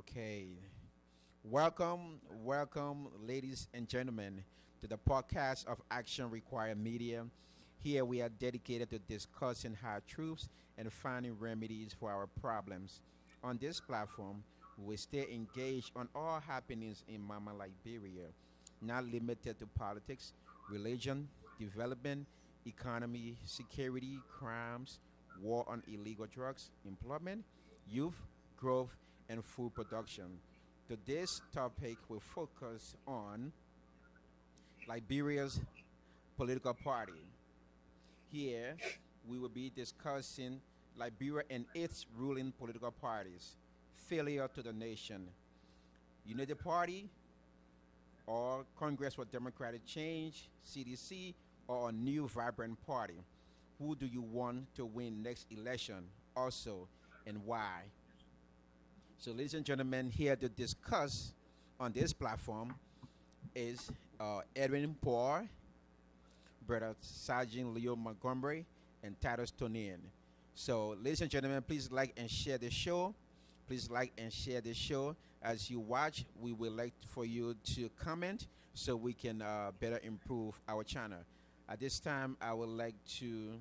Okay. Welcome, ladies and gentlemen, to the podcast of Action Required Media. Here we are dedicated to discussing hard truths and finding remedies for our problems. On this platform, we stay engaged on all happenings in Mama Liberia, not limited to politics, religion, development, economy, security, crimes, war on illegal drugs, employment, youth, growth, and food production. Today's topic will focus on Liberia's political party. Here, we will be discussing Liberia and its ruling political parties, failure to the nation, United Party, or Congress for Democratic Change, CDC, or a new vibrant party. Who do you want to win next election? Also, and why? So, ladies and gentlemen, here to discuss on this platform is Edwin Poor, Brother Sergeant Leo Montgomery, and Titus Tonian. So, ladies and gentlemen, please like and share the show. Please like and share the show. As you watch, we would like for you to comment so we can better improve our channel. At this time, I would like to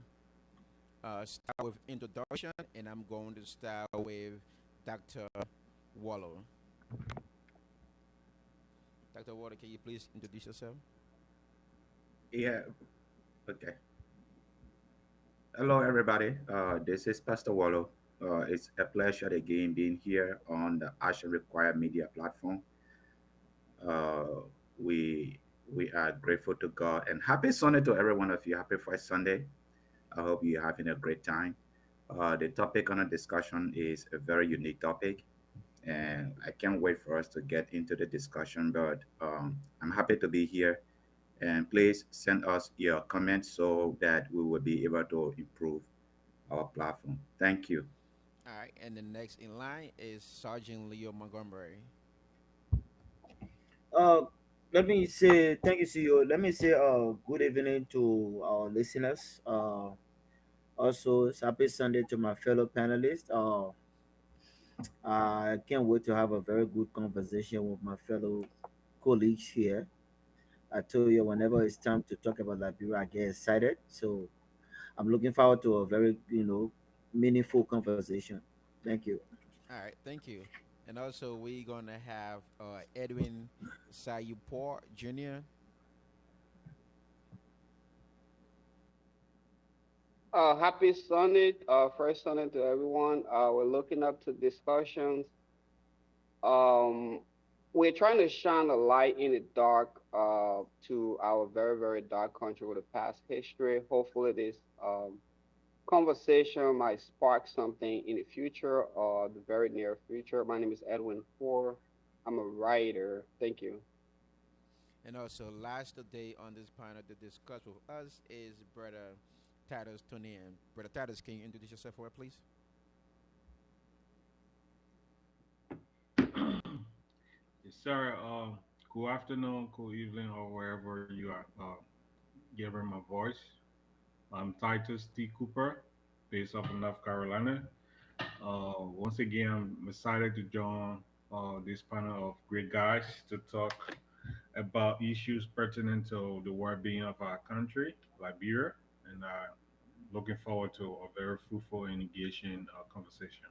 start with introduction, and I'm going to start with Dr. Wallow. Dr. Wallow, can you please introduce yourself? Yeah, okay. Hello, everybody. This is Pastor Wallo. It's a pleasure again being here on the Action Required Media platform. Uh, we we are grateful to God and happy Sunday to every one of you. Happy First Sunday. I hope you're having a great time. The topic on the discussion is a very unique topic, and I can't wait for us to get into the discussion. But I'm happy to be here, and please send us your comments so that we will be able to improve our platform. Thank you. All right, and the next in line is Sergeant Leo Montgomery. Uh, Let me say thank you, CEO. Let me say good evening to our listeners. Also, happy Sunday to my fellow panelists. I can't wait to have a very good conversation with my fellow colleagues here. I tell you, whenever it's time to talk about Liberia, I get excited. So I'm looking forward to a very, meaningful conversation. Thank you. All right, thank you. And also, we're going to have Edwin Sayupor Jr. Happy Sunday, first Sunday to everyone. We're looking up to discussions. Um, we're trying to shine a light in the dark to our very, very dark country with a past history. Hopefully, this conversation might spark something in the future or the very near future. My name is Edwin Poor. I'm a writer. Thank you. And also, last today on this panel to discuss with us is Brother Titus Tonian. Brother Titus, can you introduce yourself for us, please? Yes, sir. Good afternoon, good evening, or wherever you are giving my voice. I'm Titus T. Cooper, based off of North Carolina. Once again, I'm excited to join this panel of great guys to talk about issues pertinent to the well-being of our country, Liberia, and looking forward to a very fruitful and engaging conversation.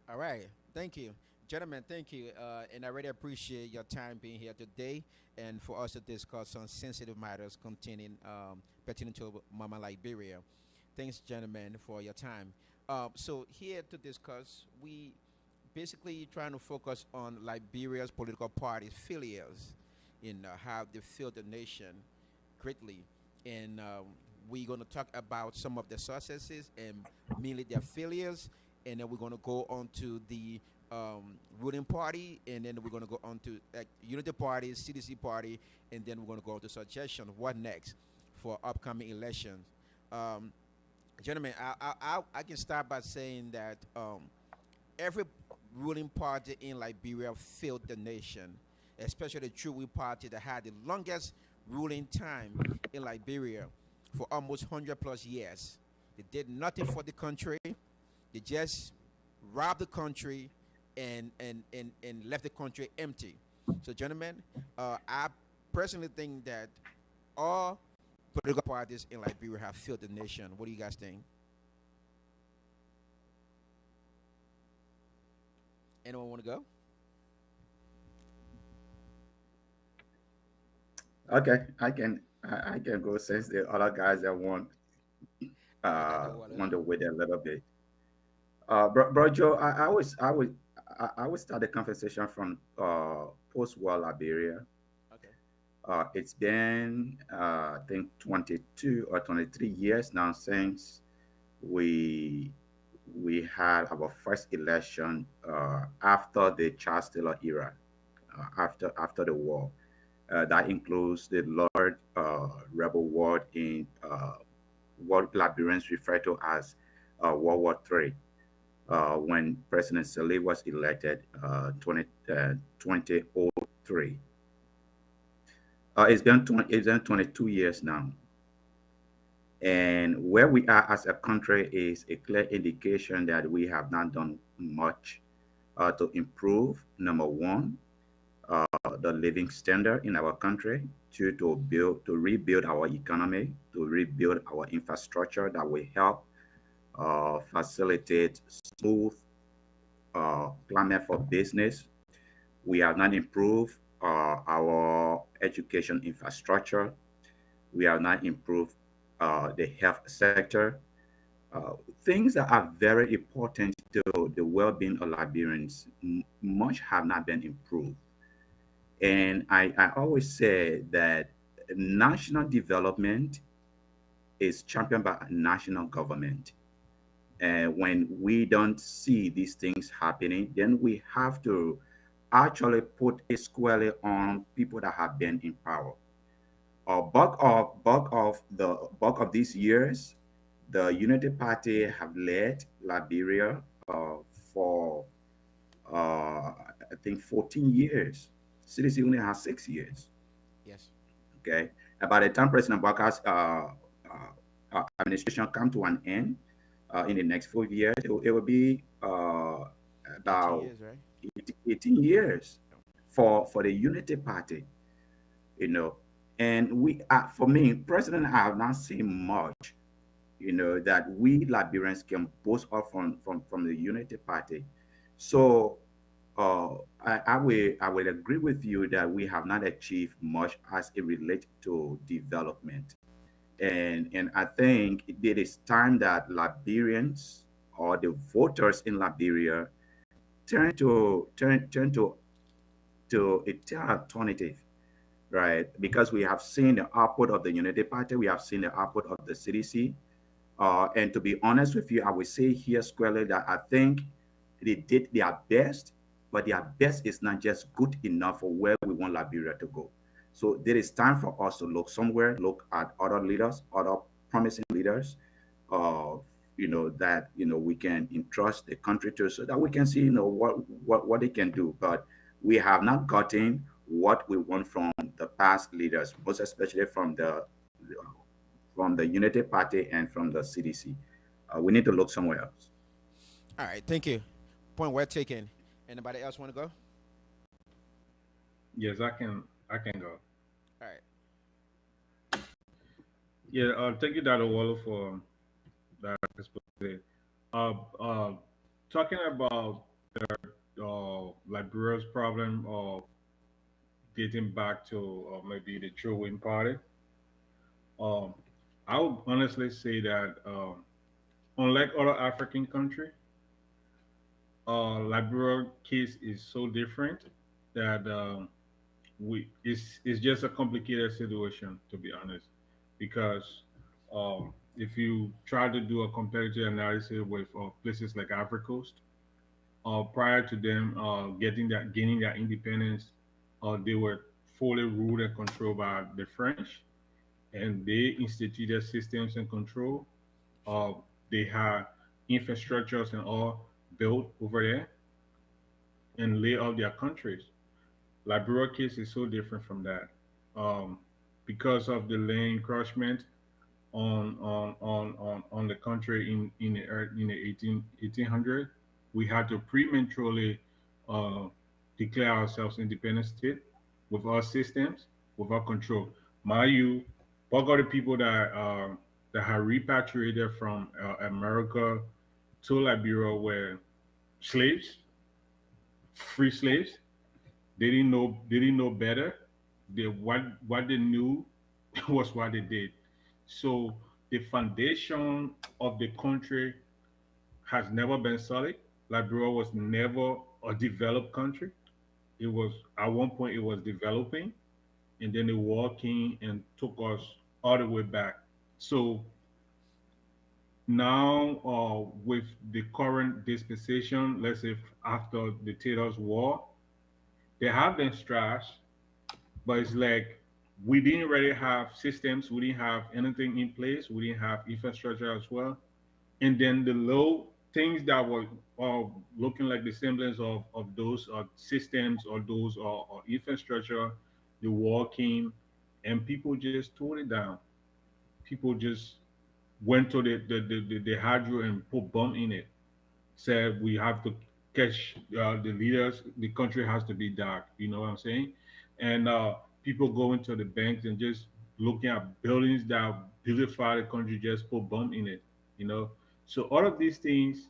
All right. Thank you. Gentlemen, thank you. And I really appreciate your time being here today and for us to discuss some sensitive matters containing pertaining to Mama Liberia. Thanks, gentlemen, for your time. So here to discuss, we basically trying to focus on Liberia's political parties, failures, in how they failed the nation greatly. And we're going to talk about some of the successes and mainly their failures. And then we're going to go on to the ruling party, and then we're going to go on to Unity Party, CDC Party, and then we're going to go on to suggestion. What next for upcoming elections? Um, Gentlemen, I can start by saying that every ruling party in Liberia failed the nation, especially the True Party that had the longest ruling time in Liberia for almost 100 plus years. They did nothing for the country. They just robbed the country and left the country empty. So, gentlemen, I personally think that all political parties in Liberia have failed the nation. What do you guys think? Anyone want to go? Okay, I can go since the other guys that I got you, Water. want to wait a little bit. Bro Joe, I would start the conversation from post-war Liberia. Okay. It's been I think 22 or 23 years now since we we had our first election after the Charles Taylor era, after the war. That includes the Lord Rebel War in what Liberians refer to as World War III, when President Saleh was elected 2003. It's been 22 years now. And where we are as a country is a clear indication that we have not done much to improve, number one, the living standard in our country, two, to rebuild our economy, to rebuild our infrastructure that will help facilitate smooth climate for business. We have not improved our education infrastructure. We have not improved the health sector. Things that are very important to the well-being of Liberians, much have not been improved. And I always say that national development is championed by national government. And when we don't see these things happening, then we have to actually put it squarely on people that have been in power. Bulk of these years, the Unity Party have led Liberia for I think 14 years. CDC only has 6 years. Yes. Okay, and by the time President Baka's administration come to an end in the next 4 years, it will be 18 about years, right? 18 years for the Unity Party, you know. And for me, President, I have not seen much, that we Liberians can boast of from the Unity Party. So I will agree with you that we have not achieved much as it relates to development. And I think it is time that Liberians or the voters in Liberia turn to a alternative, right? Because we have seen the output of the Unity Party, we have seen the output of the CDC. And to be honest with you, I will say here squarely that I think they did their best, but their best is not just good enough for where we want Liberia to go. So there is time for us to look somewhere, look at other leaders, other promising leaders, uh, that we can entrust the country to, so that we can see what they can do. But we have not gotten what we want from the past leaders, most especially from the Unity Party and from the CDC. We need to look somewhere else. All right. Thank you. Point well taken. Anybody else want to go? Yes, I can go. All right. Yeah, thank you, Dr. Waller, for that explanation. Uh, uh, talking about Liberia's problem of dating back to maybe the Trojan party, um, I would honestly say that unlike other African countries, Liberia case is so different that it's just a complicated situation, to be honest, because if you try to do a comparative analysis with places like Ivory Coast, prior to them gaining their independence, they were fully ruled and controlled by the French, and they instituted systems and control. Uh, they had infrastructures and all built over there and lay out their countries. Liberia case is so different from that, um, because of the land encroachment on the country in the 1800. We had to prematurely uh, declare ourselves independent state with our systems, with our control. Mind you, bulk of the people that have repatriated from America to Liberia were slaves, free slaves. They didn't know better. What they knew was what they did. So the foundation of the country has never been solid. Liberia was never a developed country. It was at one point it was developing, and then the war came and took us all the way back. So now, with the current dispensation, let's say after the Taters War, there have been strides, but it's like we didn't really have systems, we didn't have anything in place, we didn't have infrastructure as well. And then the low things that were looking like the semblance of those systems or those or infrastructure, the war came and people just tore it down. People just went to the hydro and put bomb in it, said we have to catch the leaders. The country has to be dark. You know what I'm saying? And people going to the banks and just looking at buildings that beautify the country, just put bomb in it. You know, so all of these things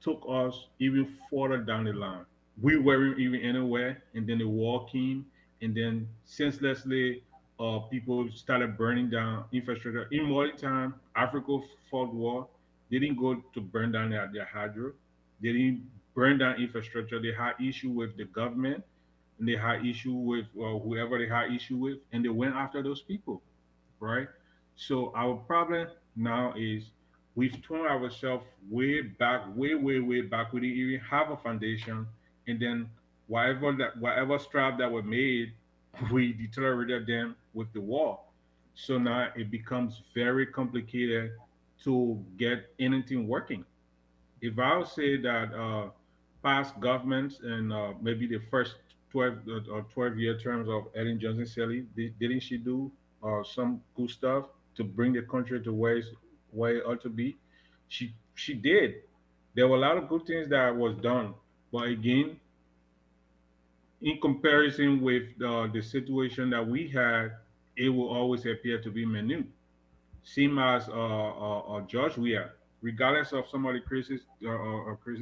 took us even further down the line. We weren't even anywhere, and then the war came, and then senselessly, people started burning down infrastructure. In modern time, Africa fought war. They didn't go to burn down their hydro. They didn't burn down infrastructure. They had issue with the government, and they had issue with whoever they had issue with, and they went after those people, right? So our problem now is we've thrown ourselves way back, way, way, way back. We didn't even have a foundation, and then whatever stripe that were made, we deteriorated them with the war. So now it becomes very complicated to get anything working. If I'll say that past governments and maybe the first 12 or 12-year terms of Ellen Johnson Sirleaf, didn't she do some good stuff to bring the country to where it ought to be? She did. There were a lot of good things that was done, but again, in comparison with the situation that we had, it will always appear to be minute. Same as George Weah, regardless of some of the crazy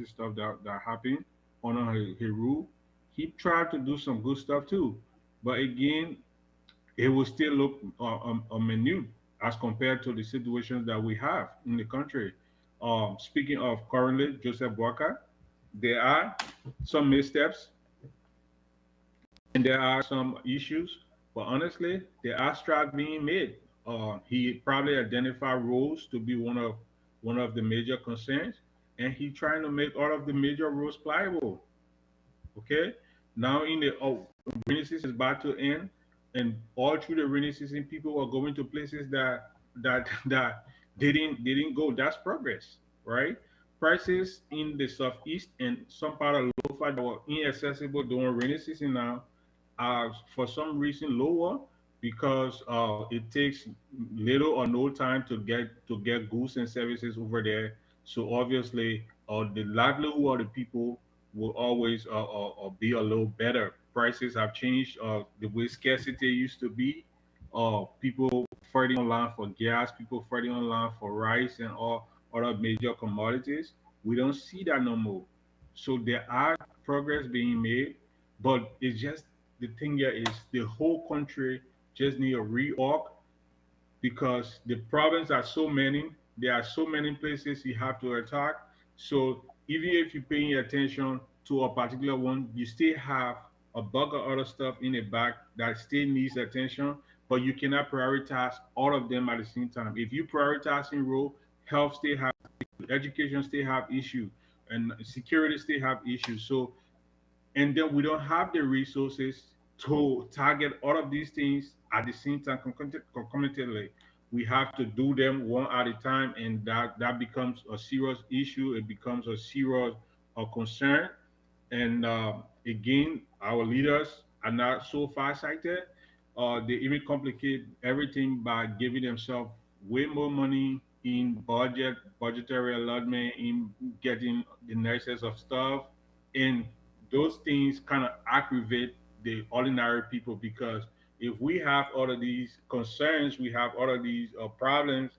stuff that happened under his rule, he tried to do some good stuff too. But again, it will still look minute as compared to the situations that we have in the country. Speaking of currently Joseph Boakai, there are some missteps and there are some issues, but honestly, there are strides being made. He probably identified roles to be one of the major concerns, and he trying to make all of the major roles pliable. Okay, now in the rainy season is about to end, and all through the rainy season, people were going to places that they didn't go. That's progress, right? Prices in the southeast and some part of Lofa that were inaccessible during rainy season now are for some reason lower because it takes little or no time to get goods and services over there. So obviously, the livelihood of the people will always be a little better. Prices have changed. The way scarcity used to be, people fighting online for gas, people fighting online for rice and all other major commodities. We don't see that no more. So there are progress being made, but it's just the thing here is the whole country just need a reorg because the problems are so many. There are so many places you have to attack. So even if you're paying attention to a particular one, you still have a bunch of other stuff in the back that still needs attention, but you cannot prioritize all of them at the same time. If you prioritize in row, health still have education still have issue and security still have issues. So and then we don't have the resources to target all of these things at the same time concomitantly. We have to do them one at a time, and that becomes a serious issue. It becomes a serious concern. And again, our leaders are not so far-sighted. They even complicate everything by giving themselves way more money in budgetary allotment, in getting the nicest of stuff, and those things kind of aggravate the ordinary people because if we have all of these concerns, we have all of these problems,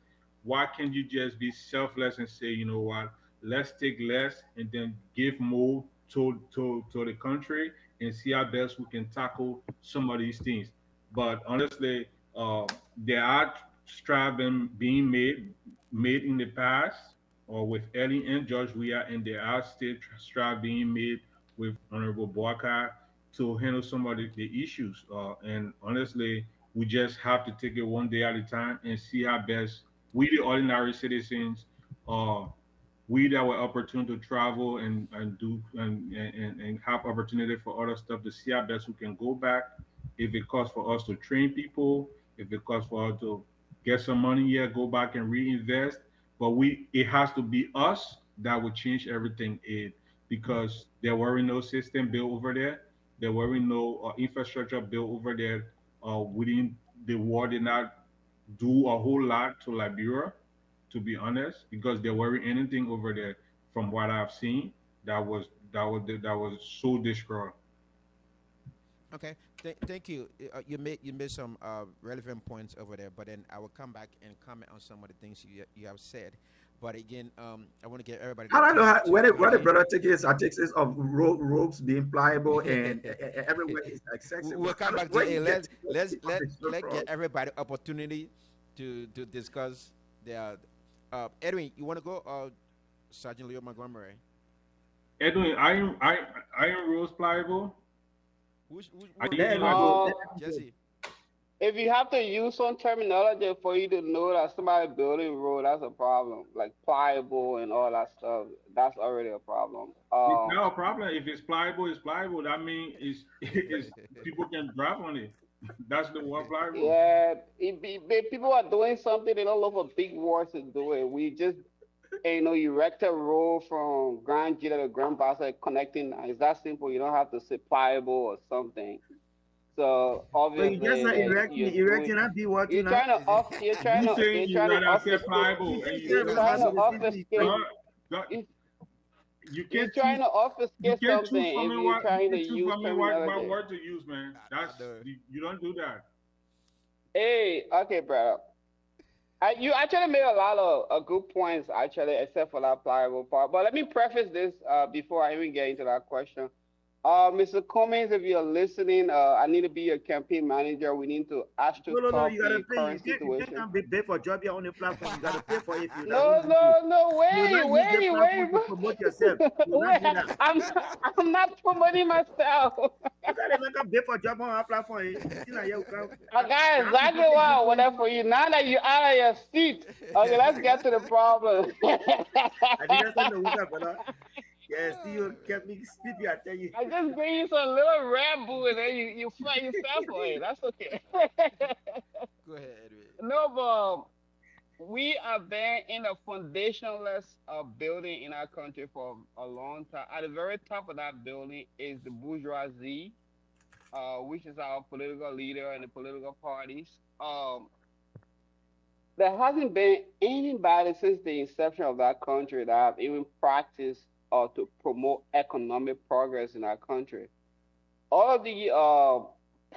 why can't you just be selfless and say, you know what, let's take less and then give more to the country and see how best we can tackle some of these things. But honestly, there are strides being made in the past or with Ellie and George Weah, and there are still strides being made with Honorable Boakai to handle some of the issues. And honestly, we just have to take it one day at a time and see how best we, the ordinary citizens, uh, we that were opportune to travel and do and have opportunity for other stuff to see how best we can go back. If it costs for us to train people, if it costs for us to get some money here, go back and reinvest. But we it has to be us that would change everything it because there were no system built over there. There were no infrastructure built over there. Within the war did not do a whole lot to Liberia, to be honest, because there weren't anything over there from what I've seen that was so destroyed. Okay, thank you. You made some relevant points over there, but then I will come back and comment on some of the things you have said. But again, I want to get everybody I the don't know time how, where the to. brother takes this of ropes being pliable and everywhere is like sexy. We'll come back to Where you it. get Let's this let information let from? get everybody opportunity to discuss their. Edwin, you want to go? Sergeant Leo Montgomery. Edwin, iron rules pliable. Who Are are you you Let in him dealing a with? go. Um, Let him go. Jesse. if you have to use some terminology for you to know that somebody building road, that's a problem. Like pliable and all that stuff, that's already a problem. it's not a problem. If it's pliable, it's pliable. That means it's people can drive on it. That's the word pliable. Yeah, people are doing something, they don't look for big words to do it. We just, erect a road from Grand Gita to Grand Bassa connecting. It's that simple. You don't have to say pliable or something. So So you just obviously, not like erecting and be what you not. You saying you're you trying to rather say obfuscate, You pliable and just you said you're you Roman trying you to specifically. obfuscate, don't, don't you, you you're can't trying choose to you obfuscate can't something choose for if me you're what you trying to can choose use for me what terminology. word to use, man. I know. You don't do that. Hey, okay, bro. You actually made a lot of good points, actually, except for that pliable part. But let me preface this before I even get into that question. Mr. Cummings, if you're listening, I need to be your campaign manager. We need to No. astroturf You gotta the pay. current You can't situation. come be pay for job here on the platform. You gotta pay for it if you don't No, want to. no, no, You will wait, not use the wait, platform wait, to promote yourself. You will not wait. do that. I'm not promoting myself. You can't even come pay for job on our platform. You think that you come? I got You have to exactly make what it I good for wanted you. for you. Now that you're out of your seat, okay, let's get to the problem. I didn't say no weaker, brother. Yeah, see you kept me sleepy. I tell you. I just gave you some little Red Bull and then you fight yourself for it. That's okay. Go ahead, Edwin. No, but we have been in a foundationless building in our country for a long time. At the very top of that building is the bourgeoisie, which is our political leader and the political parties. There hasn't been anybody since the inception of that country that have even practiced or to promote economic progress in our country. All of the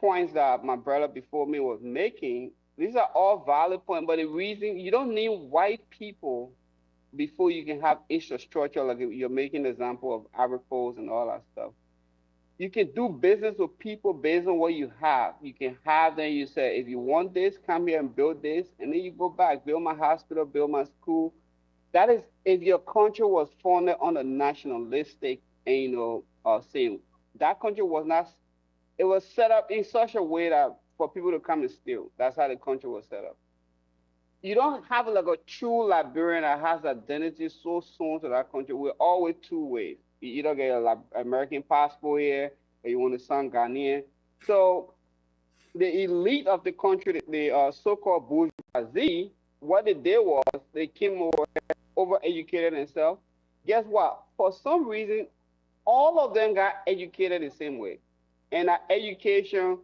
points that my brother before me was making, these are all valid points. But the reason you don't need white people before you can have infrastructure, like you're making an example of agriculture and all that stuff. You can do business with people based on what you have. You can have them. You say, if you want this, come here and build this, and then you go back, build my hospital, build my school. That is, if your country was founded on a nationalistic, saying that country was not. It was set up in such a way that for people to come and steal. That's how the country was set up. You don't have like a true Liberian that has identity so soon to that country. We're always two ways. You either get a American passport here, or you want to sound Ghanaian. So the elite of the country, the so-called bourgeoisie, what they did was they came over educated themselves. Guess what? For some reason, all of them got educated the same way. And that education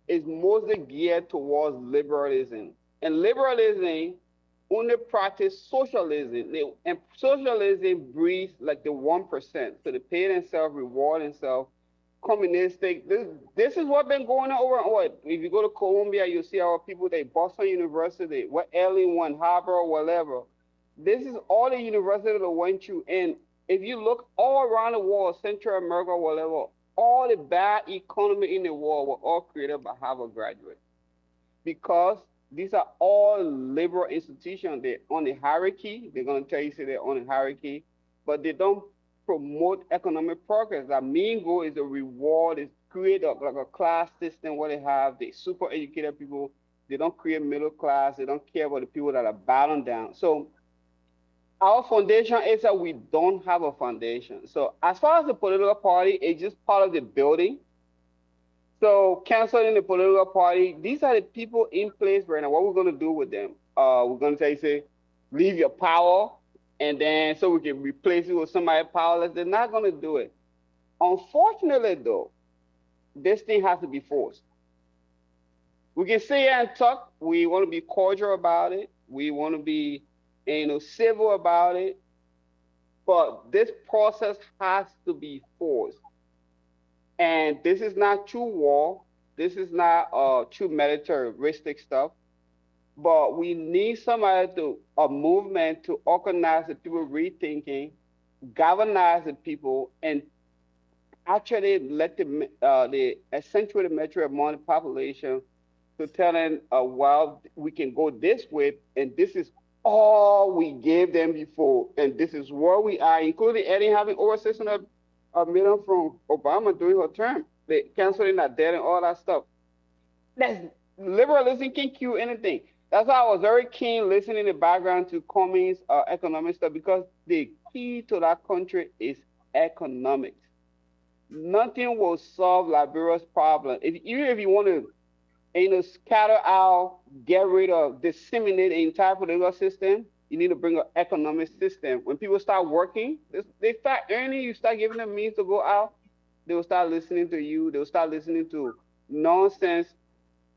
is mostly geared towards liberalism. And liberalism only practice socialism. And socialism breeds like the 1%. So they pay themselves, reward themselves. communistic. This is what been going on over. What if you go to Colombia, you see our people. They Boston University, what Alien one, Harvard, whatever. This is all the university that went to. And if you look all around the world, Central America, whatever, all the bad economy in the world were all created by Harvard graduates because these are all liberal institutions. They're on the hierarchy. They're going to tell you say they're on the hierarchy, but they don't promote economic progress. The main goal is the reward, is create like a class system where they have the super educated people. They don't create middle class. They don't care about the people that are bottom down. So our foundation is that we don't have a foundation. So as far as the political party, it's just part of the building. So canceling the political party, these are the people in place right now. What we're gonna do with them? We're gonna say, leave your power, and then so we can replace it with somebody powerless. They're not gonna do it. Unfortunately, though, this thing has to be forced. We can sit here and talk. We want to be cordial about it. We want to be, civil about it. But this process has to be forced. And this is not true war. This is not true militaristic stuff. But we need somebody to a movement to organize the people rethinking, galvanize the people, and actually let the accentuated metric among the population to tell them, well, we can go this way, and this is all we gave them before, and this is where we are, including adding having over 600 million from Obama during her term, the canceling that debt and all that stuff. That's liberalism can cure anything. That's why I was very keen listening in the background to Cummings' economic stuff because the key to that country is economics. Nothing will solve Liberia's problem. Even if you want to, scatter out, get rid of, disseminate the entire political system, you need to bring an economic system. When people start working, they start earning, you start giving them means to go out, they will start listening to you, they will start listening to nonsense,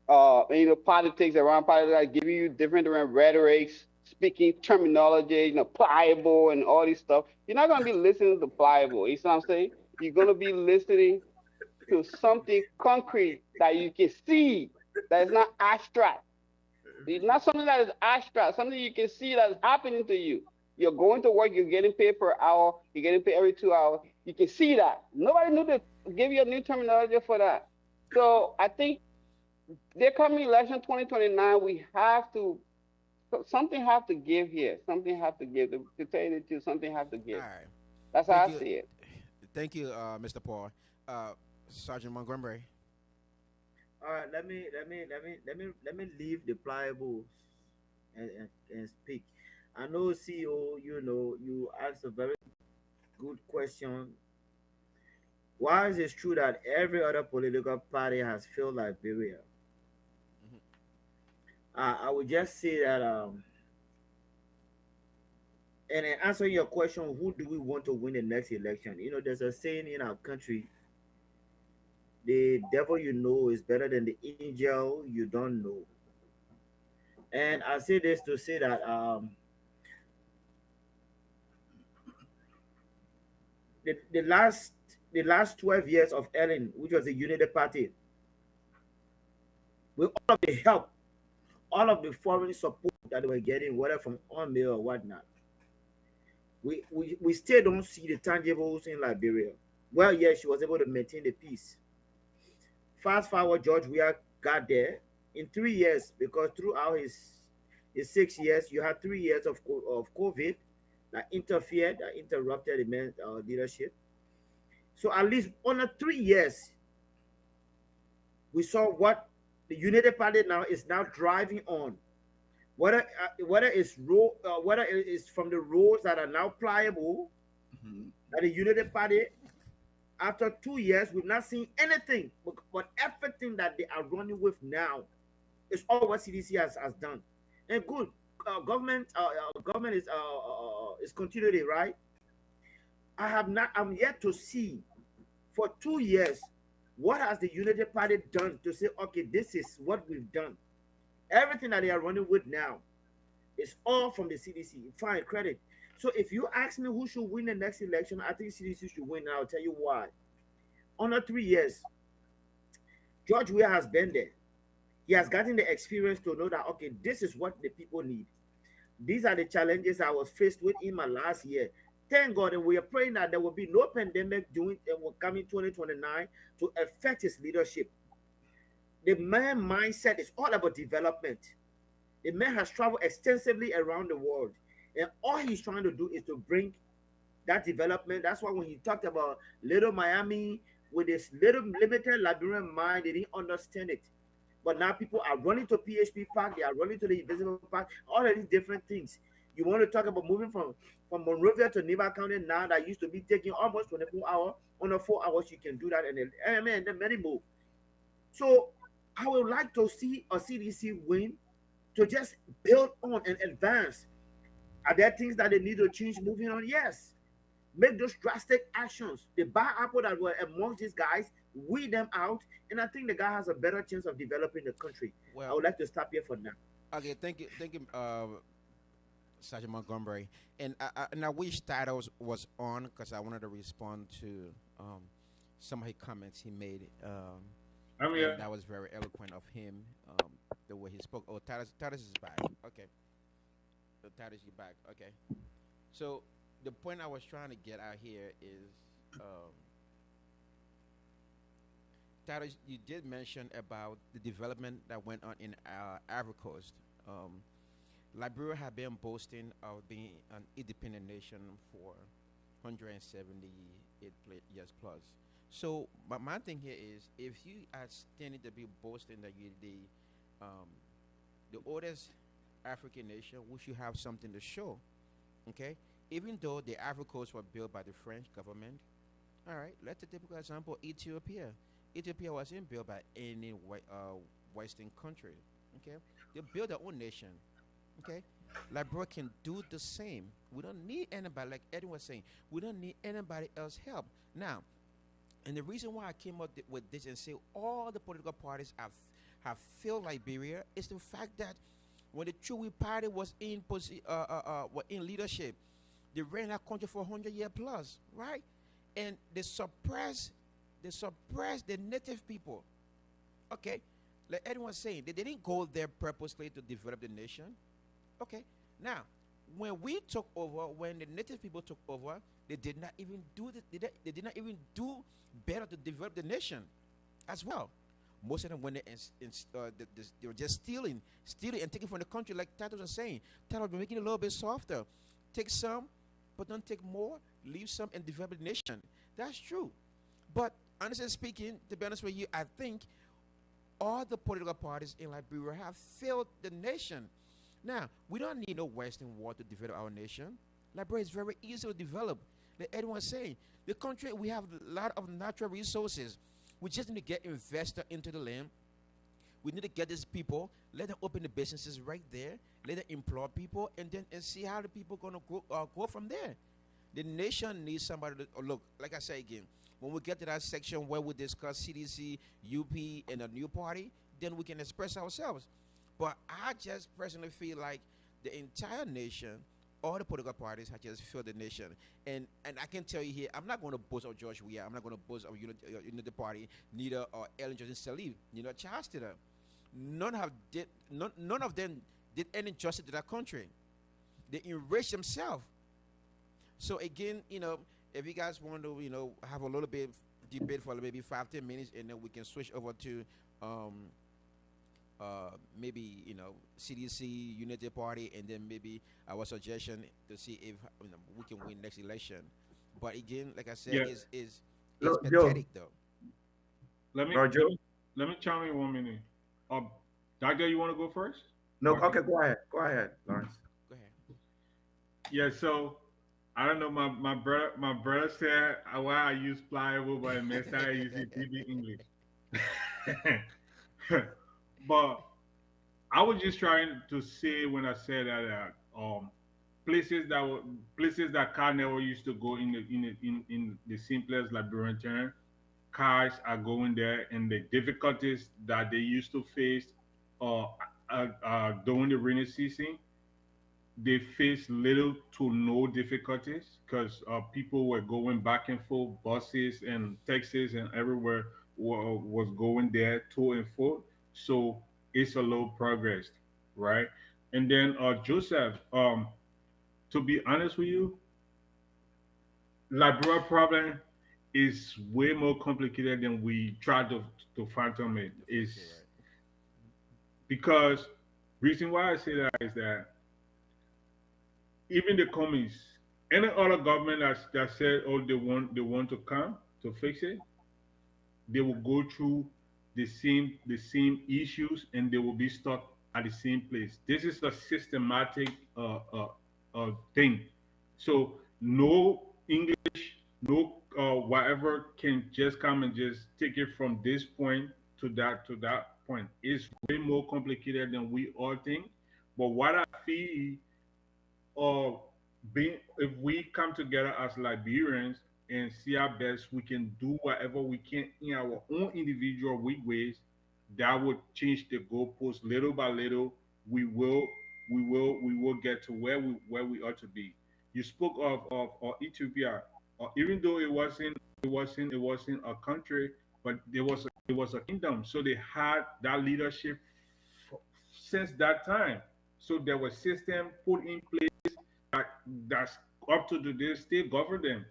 politics around politics, like giving you different rhetorics, speaking terminology, pliable and all this stuff. You're not gonna be listening to pliable, you see what I'm saying? You're gonna be listening to something concrete that you can see, that is not abstract. It's not something that is abstract, something you can see that is happening to you. You're going to work, you're getting paid per hour, you're getting paid every 2 hours. You can see that. Nobody knew to give you a new terminology for that. So I think the coming election 2029, we have to, something have to give here. Something have to give. To tell you the truth, something have to All give. right. That's how Thank I you. see it. Thank you, Mr. Paul. Sergeant Montgomery. All right, let me leave the pliables and speak. I know CEO, you asked a very good question. Why is it true that every other political party has failed Liberia? Mhm. I would just say that, and in answering your question, who do we want to win the next election? There's a saying in our country: the devil you know is better than the angel you don't know. And I say this to say that, the last 12 years of Ellen, which was the Unity Party, with all of the help, all of the foreign support that they were getting, whether from army or whatnot, we still don't see the tangibles in Liberia. Well, yes, she was able to maintain the peace. Fast forward, George Weah got there in 3 years, because throughout his 6 years, you had 3 years of COVID that interfered, that interrupted the man's leadership. So at least under 3 years, we saw what the United Party now is now driving on. Whether it's from the roads that are now pliable, Mhm. that the United Party, after 2 years, we've not seen anything, but everything that they are running with now is all what CDC has done. And good, government is continually right. I'm yet to see for 2 years what has the United Party done to say, okay, this is what we've done. Everything that they are running with now is all from the CDC. Fine, credit. So if you ask me who should win the next election, I think CDC should win, and I'll tell you why. under 3 years, George Weah has been there. He has gotten the experience to know that okay, this is what the people need. These are the challenges I was faced with in my last year. Thank God, and we are praying that there will be no pandemic during will come in 2029 to affect his leadership. The man mindset is all about development. The man has traveled extensively around the world, and all he's trying to do is to bring that development. That's why when he talked about little Miami with this little limited Liberian mind, they didn't understand it. But now people are running to PHP Park, they are running to the Invisible Park, all of these different things. You want to talk about moving from Monrovia to Neva County now that used to be taking almost 24 hours, under 4 hours you can do that, and then man, then many move. So I would like to see a CDC win to just build on and advance. Are there things that they need to change moving on? Yes. Make those drastic actions. The bad apple that were amongst these guys, weed them out, and I think the guy has a better chance of developing the country. I Well, would like to stop here for now. okay, thank you, Sergeant Montgomery, and I wish Titles was on because I wanted to respond to some of his comments he made, I mean, and that was very eloquent of him, the way he spoke. Oh, Titus is back. Okay, so Titus, you back. Okay, so the point I was trying to get out here is, um, Titus, you did mention about the development that went on in Ivory Coast. Um, Liberia had been boasting of being an independent nation for 178 years plus. So, my thing here is, if you are standing to be boasting that you're um, the oldest African nation, we should have something to show. Okay, even though the Ivory Coast were built by the French government. All right, let's take a typical example: Ethiopia. Ethiopia wasn't built by any Western country. Okay, they built their own nation. Okay, Liberia can do the same. We don't need anybody, like Edwin was saying. We don't need anybody else help now. And the reason why I came up with this and say all the political parties have failed Liberia is the fact that when the Chewy party was were in leadership, they ran our country for 100 years plus, right? And they suppressed the native people. Okay, like Edwin was saying, they didn't go there purposely to develop the nation. Okay, now when we took over, when the native people took over, they did not even do they did not even do better to develop the nation as well. Most of them, when they were just stealing and taking from the country, like Tato was saying. Tato was making it a little bit softer. Take some, but don't take more. Leave some and develop the nation. That's true. But honestly speaking, to be honest with you, I think all the political parties in Liberia have failed the nation. Now, we don't need no Western war to develop our nation. Liberia is very easy to develop. Like everyone was saying, the country, we have a lot of natural resources. We just need to get investors into the land. We need to get these people, let them open the businesses right there, let them employ people, and then and see how the people gonna go from there. The nation needs somebody to look. Like I say again, when we get to that section where we discuss CDC, UP, and a new party, then we can express ourselves. But I just personally feel like the entire nation, all the political parties have just failed the nation. And I can tell you here, I'm not going to boast of George Weah. I'm not going to boast of Unity Party, neither or Ellen Johnson Sirleaf, neither Charles Taylor. None of them did any justice to that country. They enriched themselves. So again, if you guys want to, have a little bit debate for maybe 5-10 minutes, and then we can switch over to um, maybe CDC Unity Party, and then maybe our suggestion to see if we can win next election. But again, like I said, yeah. is Joe, pathetic though. Let me bro, let Joe. me, let me chime in 1 minute. Um, Doctor, you want to go first? No, Or I okay, can. go ahead, Lawrence. Go ahead. Yeah. So I don't know. My brother said why I use pliable, but in Messiah I use it DB English. But I was just trying to say when I said that places that were places that car never used to go in the simplest Liberian term, cars are going there, and the difficulties that they used to face uh, during the rainy season, they faced little to no difficulties because people were going back and forth, buses and taxis and everywhere was going there to and fro. So it's a little progress, right? And then Joseph, to be honest with you, Liberia problem is way more complicated than we try to fathom it. The fake, Is right? because reason why I say that is that even the communists, any other government that said, oh, they want to come to fix it, they will go through the same issues and they will be stuck at the same place. This is a systematic thing. So no English, no whatever can just come and just take it from this point to that point. It's way more complicated than we all think. But what I feel or being if we come together as Liberians and see our best, we can do whatever we can in our own individual weak ways. That would change the goalpost little by little. We will, we will get to where we ought to be. You spoke of Ethiopia, even though it wasn't a country, but it was a kingdom. So they had that leadership f- since that time. So there was system put in place that that's up to today still govern them.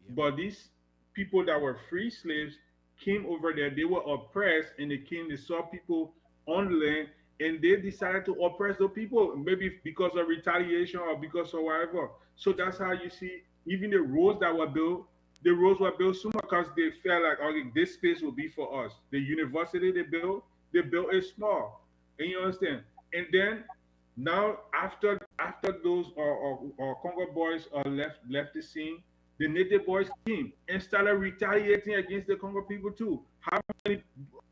Yep. But these people that were free slaves came over there, they were oppressed, and they saw people on the land, and they decided to oppress the people, maybe because of retaliation or because of whatever. So that's how you see even the roads were built sooner because they felt like, okay, this space will be for us. The university they built it small. And you understand? And then now after those or Congo boys left the scene, the native boys came and started retaliating against the Congo people too. How many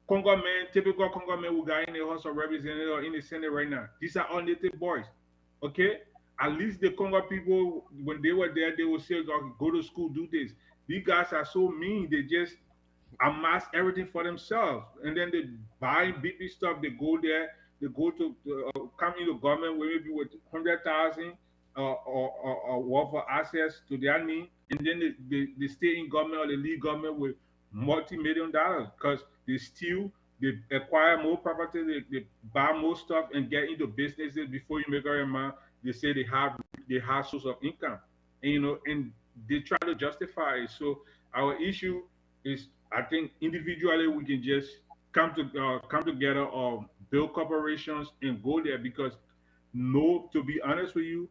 Congo men, typical Congo men who got in the House of Representatives or in the Senate right now? These are all native boys. Okay? At least the Congo people, when they were there, they would say, "Okay, go to school, do this." These guys are so mean, they just amass everything for themselves. And then they buy big stuff, they go there, they go to come into government with maybe with 100,000 or worth of access to their name, and then they stay in government or they leave government with multi-million dollars because they steal, they acquire more property, they buy more stuff and get into businesses before you make up your mind. They say they have source of income, and and they try to justify it. So our issue is, I think individually we can just come together or build corporations and go there because no, to be honest with you,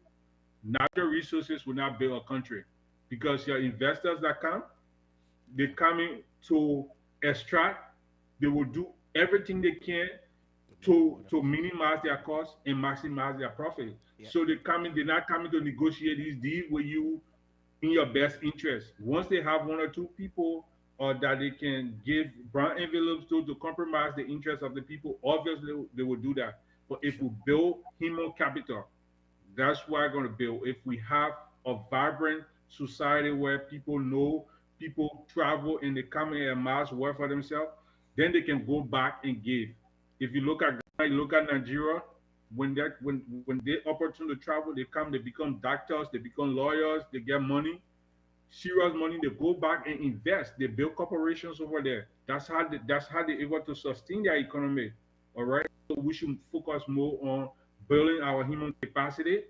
natural resources will not build a country because your investors that come, they're Yeah. coming to extract. They will do everything they can To get to more than to profit. minimize their costs and maximize their profit. Yep. So they're not coming to negotiate these deals with you in your best interest. Once they have one or two people that they can give brown envelopes to compromise the interests of the people, obviously they will do that. But if Sure. we build human capital, that's what we're going to build. If we have a vibrant society where people know, people travel and they come in and mass work for themselves, then they can go back and give. If you look at Ghana, you look at Nigeria, when they opportunity to travel, they come, they become doctors, they become lawyers, they get money, serious money. They go back and invest. They build corporations over there. That's how they're able to sustain their economy. All right. So we should focus more on building our human capacity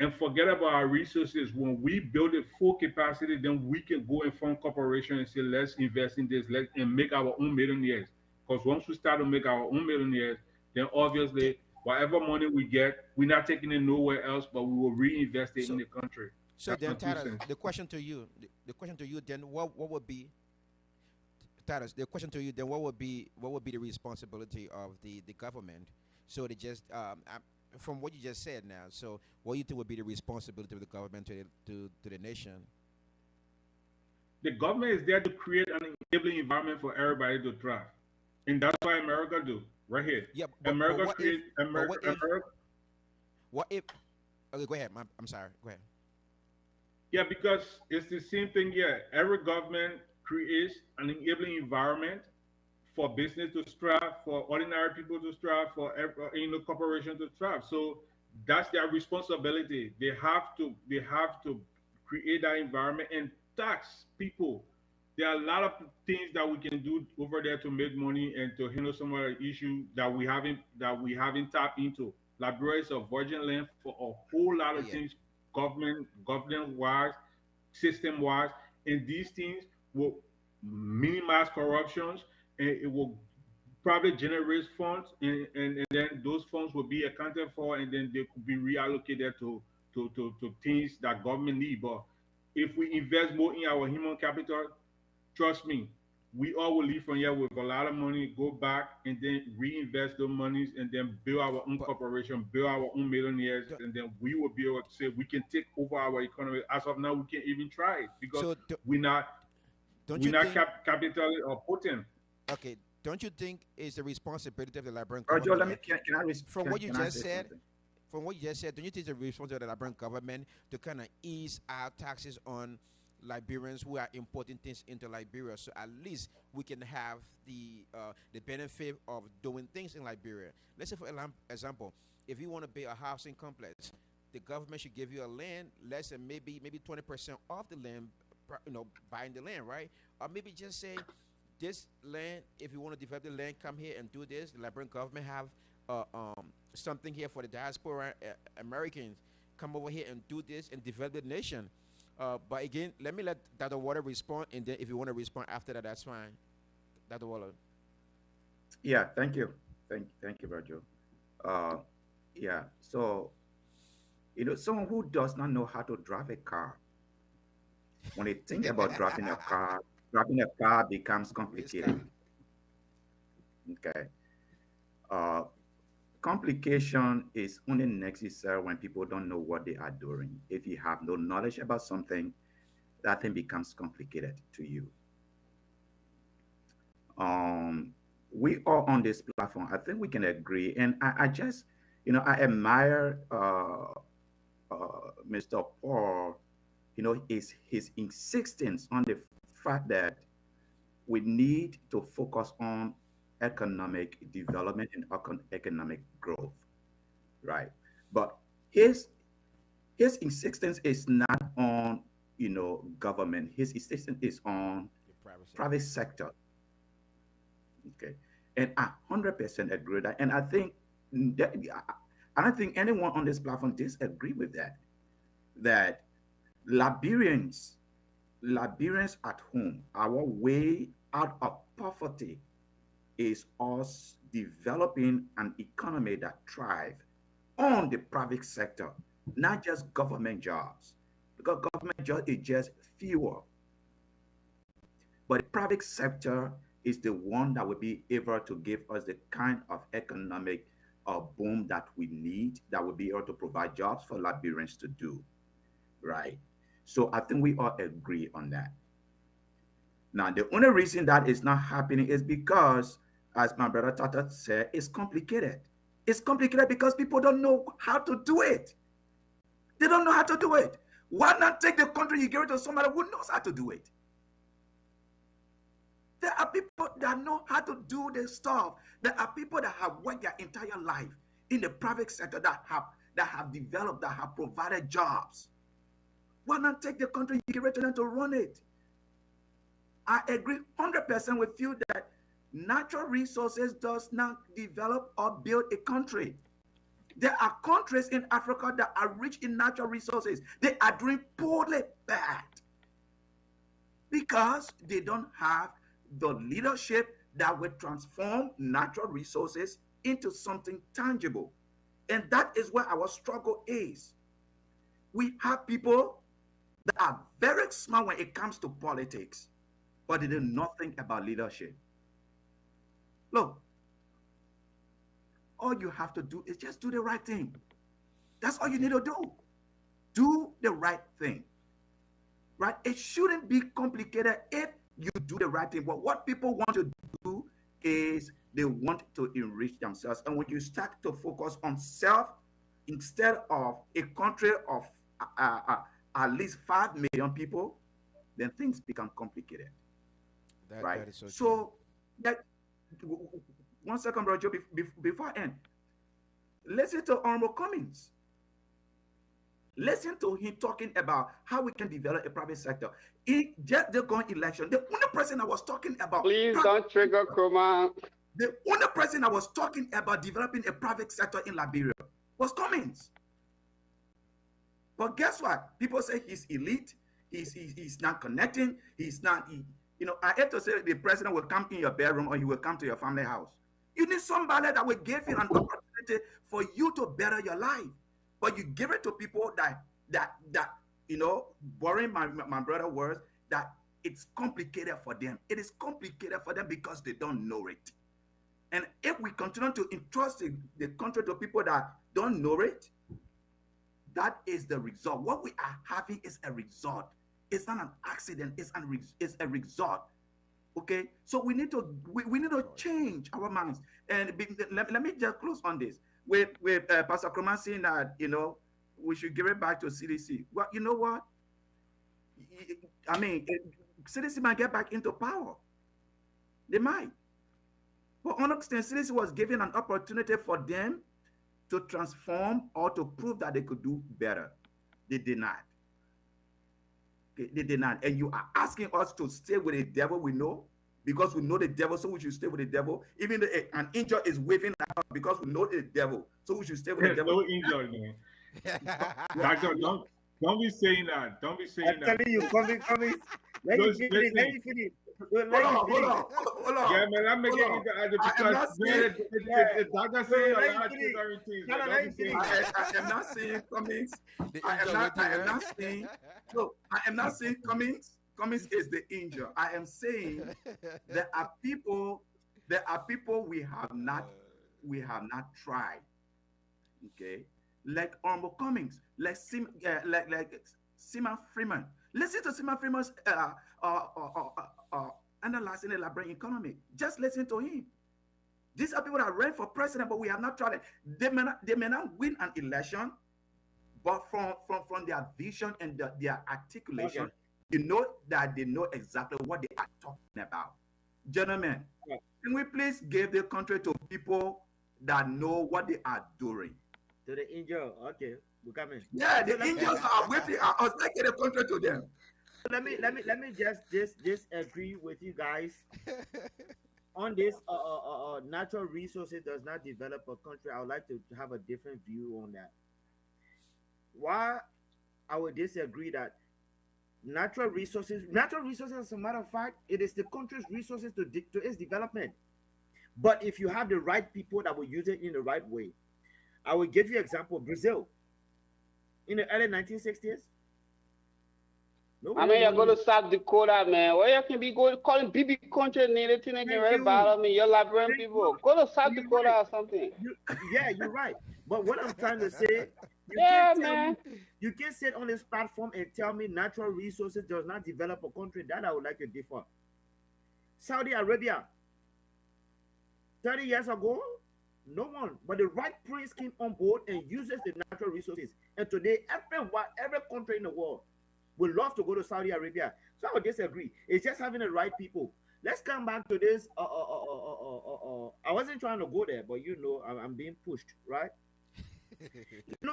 and forget about our resources. When we build a full capacity, then we can go and form corporation and say, let's invest in this, let and make our own millionaires. Because once we start to make our own millionaires, then Okay. obviously whatever money we get, we're not taking it nowhere else, but we will reinvest it in So the country. so That's my then, two Taras, cents. the question to you then, what would be, Taras, the question to you then, what would be the responsibility of the government? So they just from what you just said now. So what you think would be the responsibility of the government to the nation? The government is there to create an enabling environment for everybody to thrive, and that's what America do right here. Yeah, but America what if create but America. what if America, what if okay, go ahead. I'm sorry. Go ahead. yeah, because it's the same thing here. Every government creates an enabling environment for business to strive, for ordinary people to strive, for corporation to strive. So That's their responsibility. They have to create that environment and tax people. There are a lot of things that we can do over there to make money and to handle some of the issue that we haven't tapped into. Liberia is a virgin land for a whole lot Oh of yeah. things, government wise, system wise, and these things will minimize corruptions, and it will probably generate funds, and then those funds will be accounted for, and then they could be reallocated to things that government need. But if we invest more in our human capital, trust me, we all will leave from here with a lot of money, go back and then reinvest those monies, and then build our own But corporation, build our own millionaires, don't- and then we will be able to say we can take over our economy. As of now, we can't even try it because so we're not don't we're you not think? capital or potent. Okay, don't you think it's the responsibility of the Liberian Bro Joe, government? let me From what you can I just say said, something? don't you think it's the responsibility of the Liberian government to kind of ease our taxes on Liberians who are importing things into Liberia, so at least we can have the benefit of doing things in Liberia. Let's say, for example, if you want to build a housing complex, the government should give you a land less than maybe 20% off the land, buying the land, right? Or maybe just say this land, if you want to develop the land, come here and do this. The Liberian government have something here for the diaspora Americans. Come over here and do this and develop the nation. But again, let me let Dr. Water respond, and then if you want to respond after that, that's fine. Dr. Water. Yeah, thank you. Thank you, Bro Joe. Uh, yeah, so, someone who does not know how to drive a car, when they think about driving a car becomes complicated. Risky. Okay. Uh, Complication is only necessary when people don't know what they are doing. If you have no knowledge about something, that thing becomes complicated to you. Um, we are on this platform. I think we can agree. And I just, I admire Mr. Paul, is his insistence on the fact that we need to focus on economic development and economic growth, right? But his his insistence is not on government. His insistence is on The private sector. private sector. Okay, and I 100% agree with that. And that I don't think anyone on this platform disagree with that. That Liberians, Liberians at home, our way out of poverty is us developing an economy that thrive on the private sector, not just government jobs. Because government job is just fewer, but the private sector is the one that will be able to give us the kind of economic boom that we need, that will be able to provide jobs for Liberians to do, right? So I think we all agree on that. Now, the only reason that is not happening is because, as my brother Tata said, it's complicated. It's complicated because people don't know how to do it. They don't know how to do it. Why not take the country, you give it to somebody who knows how to do it? There are people that know how to do this stuff. There are people that have worked their entire life in the private sector, that have developed, that have provided jobs. Why not take the country, you give it to them to run it? I agree 100% with you that natural resources does not develop or build a country. There are countries in Africa that are rich in natural resources. They are doing poorly bad because they don't have the leadership that will transform natural resources into something tangible. And that is where our struggle is. We have people that are very smart when it comes to politics, but they know nothing about leadership. Look, all you have to do is just do the right thing. That's all you need to do. Do the right thing, right? It shouldn't be complicated if you do the right thing. But what people want to do is they want to enrich themselves. And when you start to focus on self instead of a country of uh, uh, at least 5 million people, then things become complicated, right? That is so true. So, that 1 second, bro, Joe, before I end, listen to Honorable Cummings. Listen to him talking about how we can develop a private sector. In just the going election, the only person I was talking about Please don't trigger Chroma. the only person I was talking about developing a private sector in Liberia was Cummings. But guess what? People say he's elite. He's not connecting. He's not. I have to say the president will come in your bedroom or he will come to your family house. You need somebody that will give you an opportunity for you to better your life. But you give it to people that borrowing my brother words, that it's complicated for them. It is complicated for them because they don't know it. And if we continue to entrust the country to people that don't know it, that is the result. What we are having is a result. It's not an accident. It's a result. Okay, so we need to change our minds. And let me just close on this with Pastor Kroman saying that we should give it back to CDC. Well, you know what? I mean, CDC might get back into power. They might. But understand, CDC was given an opportunity for them to transform or to prove that they could do better. They did not. Okay, they did not. And you are asking us to stay with the devil we know, because we know the devil, so we should stay with the devil. Even though an angel is waving at us because we know the devil, so we should stay with the There's devil. no angel, man. Doctor, don't be saying that. Don't be saying I'm that. telling you, coming. Let me Just finish. Let listen. me finish. Hold Let on, me hold finish. on, hold on. Yeah, man, I'm Hold making on. it I am not because saying, the doctor saying a Let me lot of finish. triggering things. No, Man. let Don't me be saying finish. that. I am not saying Cummings. The I am angel not. waiting, I am right? not saying. No, I am not saying Cummings. Cummings is the angel. I am saying there are people. There are people we have not tried. Okay, like Honorable Cummings, like Simon Freeman. Listen to Simon Freeman's uh, uh, uh, uh, analyzing the Liberian economy. Just listen to him. These are people that ran for president, but we have not tried it. They may not win an election, but from their vision and their Okay. articulation, you know that they know exactly what they are talking about. Gentlemen, Yeah. can we please give the country to people that know what they are doing? To the angel. Okay, we coming. Yeah, So the angels are waiting at us. Let's get the country to them. let me just agree with you guys on this. Natural resources does not develop a country. I would like to have a different view on that. Why I would disagree that natural resources, as a matter of fact, it is the country's resources to its development. But if you have the right people that will use it in the right way, I will give you example. Brazil in the early 1960s, I nobody mean, you go wanted. to South Dakota, man. Where you can be going calling BB country and anything they can Thank really you, bother me. You're Liberian thank you. people. Go to South You're Dakota right. or something. Yeah, you're right. But what I'm trying to say, you can't Yeah, tell me, man. you can't sit on this platform and tell me natural resources does not develop a country. That I would like to differ. Saudi Arabia, 30 years ago, no one, but the right prince came on board and uses the natural resources. And today, every country in the world would love to go to Saudi Arabia. So I would disagree. It's just having the right people. Let's come back to this. I wasn't trying to go there, but I'm being pushed, right?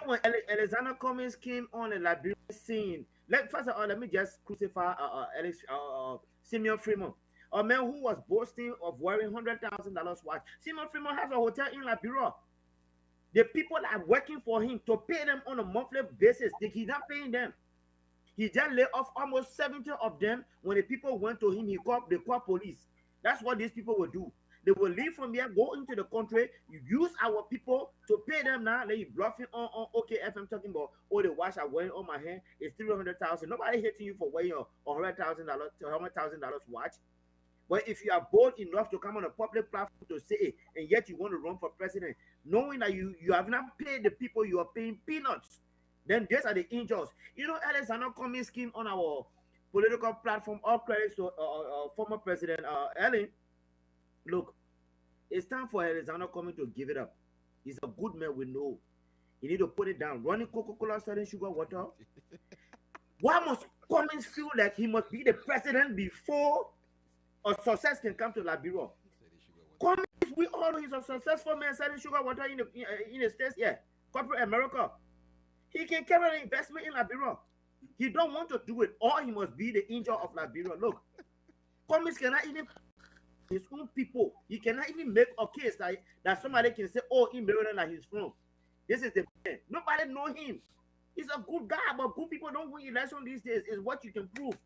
When Alexander Cummings came on the Liberian scene, first of all, let me just crucify Simeon Freeman, a man who was boasting of wearing $100,000 watch. Simeon Freeman has a hotel in Liberia. The people are working for him to pay them on a monthly basis. He's not paying them. He just laid off almost 70 of them. When the people went to him, they called police. That's what these people will do. They will leave from here, go into the country, you use our people to pay them now. Then you bluffing on OKFM talking about, oh, the watch I'm wearing on my hand is 300,000. Nobody hating you for wearing a $100,000 watch. But if you are bold enough to come on a public platform to say it, and yet you want to run for president, knowing that you have not paid the people, you are paying peanuts, then these are the angels. Alexander Cummings came on our political platform. All credits to former President Ellen. Look, it's time for Alexander Cummings to give it up. He's a good man, we know. You need to put it down. Running Coca-Cola, selling sugar water. Why must Cummings feel like he must be the president before a success can come to Liberia? Cummings, we all know he's a successful man selling sugar water in the States, yeah. Corporate America. He can carry the investment in Liberia. He don't want to do it, or he must be the angel of Liberia. Look, Cummings cannot even his own people. He cannot even make a case that somebody can say, "Oh, in Maryland that he's from." This is the man. Nobody know him. He's a good guy, but good people don't win election these days. Is what you can prove,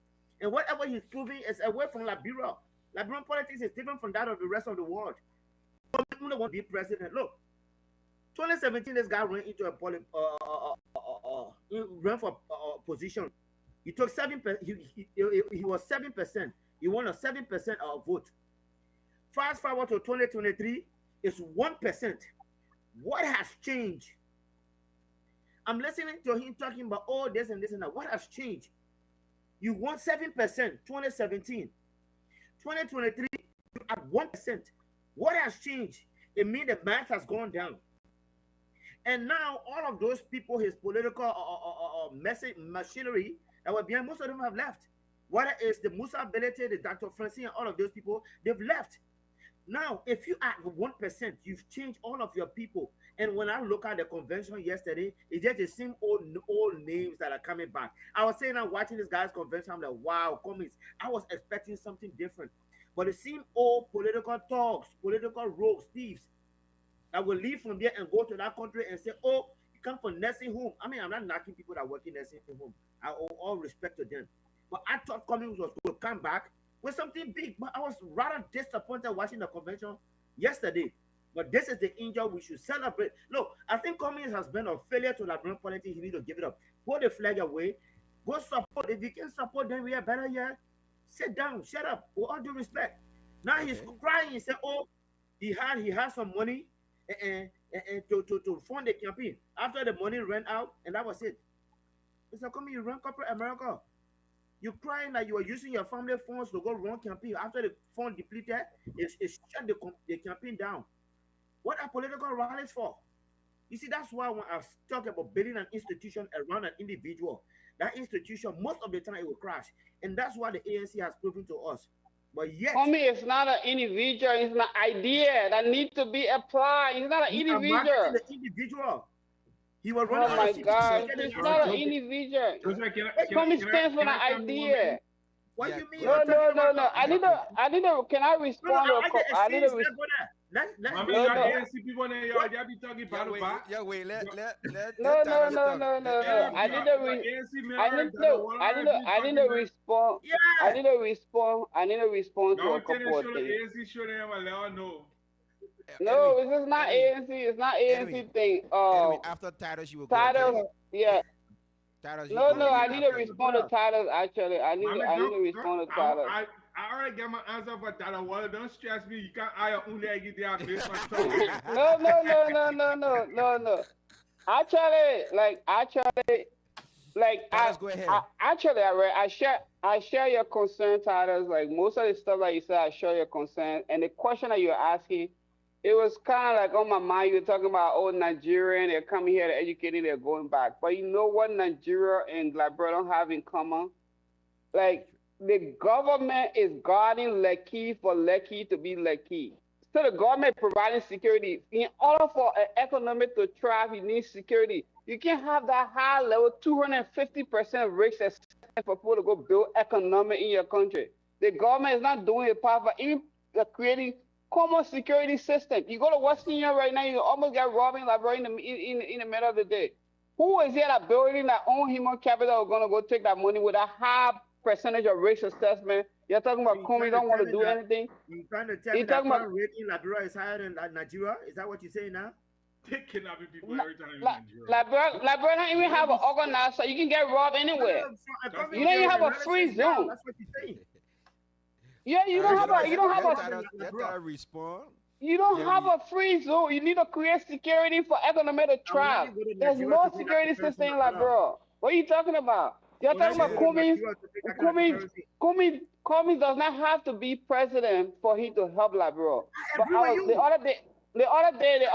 and whatever he's proving is away from Liberia. Liberian politics is different from that of the rest of the world. People want to be president. Look, 2017, this guy ran into a ran for position. He took 7%. He was 7%. He won a 7% vote. Fast forward to 2023, it's 1%. What has changed? I'm listening to him talking about all this and this and that. What has changed? You won 7%, 2017. 2023, you at 1%. What has changed? It means the math has gone down. And now all of those people, his political message machinery that were behind, most of them have left. Whether it's the Musa Belete, the Dr. Francine, and all of those people, they've left. Now, if you add 1%, you've changed all of your people. And when I look at the convention yesterday, it's just the same old names that are coming back. I was saying, I'm watching this guy's convention, I'm like, wow, comments. I was expecting something different. But the same old political talks, political rogues, thieves, that will leave from there and go to that country and say, oh, you come from nursing home. I mean, I'm not knocking people that work in nursing home. I owe all respect to them. But I thought Cummings was going to come back with something big. But I was rather disappointed watching the convention yesterday. But this is the angel we should celebrate. Look, I think Cummings has been a failure to Liberian politics. He needs to give it up. Put the flag away. Go support. If you can support them, we are better here. Sit down. Shut up. With all due respect. Now he's crying. He said, oh, he had some money and to fund the campaign. After the money ran out, and that was it. Mr. Cummings, you run corporate America. You're crying that you are using your family funds to go run campaign. After the fund depleted, it shut the campaign down. What are political rallies for? You see, that's why when I talk about building an institution around an individual, that institution, most of the time, it will crash. And that's what the ANC has proven to us. But yet, Homie, it's not an individual, it's an idea that needs to be applied. It's not an individual. The individual. He was running. Oh my God, it's not an individual. Homie stands for an idea. What do you mean? No. I need to. Can I respond? I need to respond. People in y'all be talking about back. No. I need to respond. Yeah. I need to respond to a couple of things. No, this is not ANC. It's not ANC thing. After titles, you will go. Titles, yeah. Titles, No. I need to respond to titles. Actually, I need to respond to titles. I already got my answer for that. Well, don't stress me. You can't only get there based on No. Actually, go ahead. I share your concern, titles. Like most of the stuff that you said, I share your concern. And the question that you're asking, it was kind of like on my mind. You were talking about Nigerian, they're coming here, they're educating, they're going back. But you know what Nigeria and Liberia don't have in common? Like the government is guarding Lekki for Lekki to be Lekki. So the government providing security. In order for an economic to thrive, you need security. You can't have that high level 250% risk assessment for people to go build economy in your country. The government is not doing it part for even creating common security system. You go to Western Union right now, you almost get robbing like right in the middle of the day. Who is here that building that own human capital are gonna go take that money with a high percentage of risk assessment? You're talking about Comey don't want to do anything. You're trying to tell me that crime rate in Liberia is higher than Nigeria? Is that what you're saying now? They kidnapping people every time in Nigeria. Liberia don't even have an organizer. You can get robbed anywhere. You don't even have a free zone. That's what you're saying. Yeah, you don't have a free zone. You need to create security for economic to thrive. There's no security system in Liberia. What are you talking about? You're talking about Comey does not have to be president for him to help Liberia. But the other day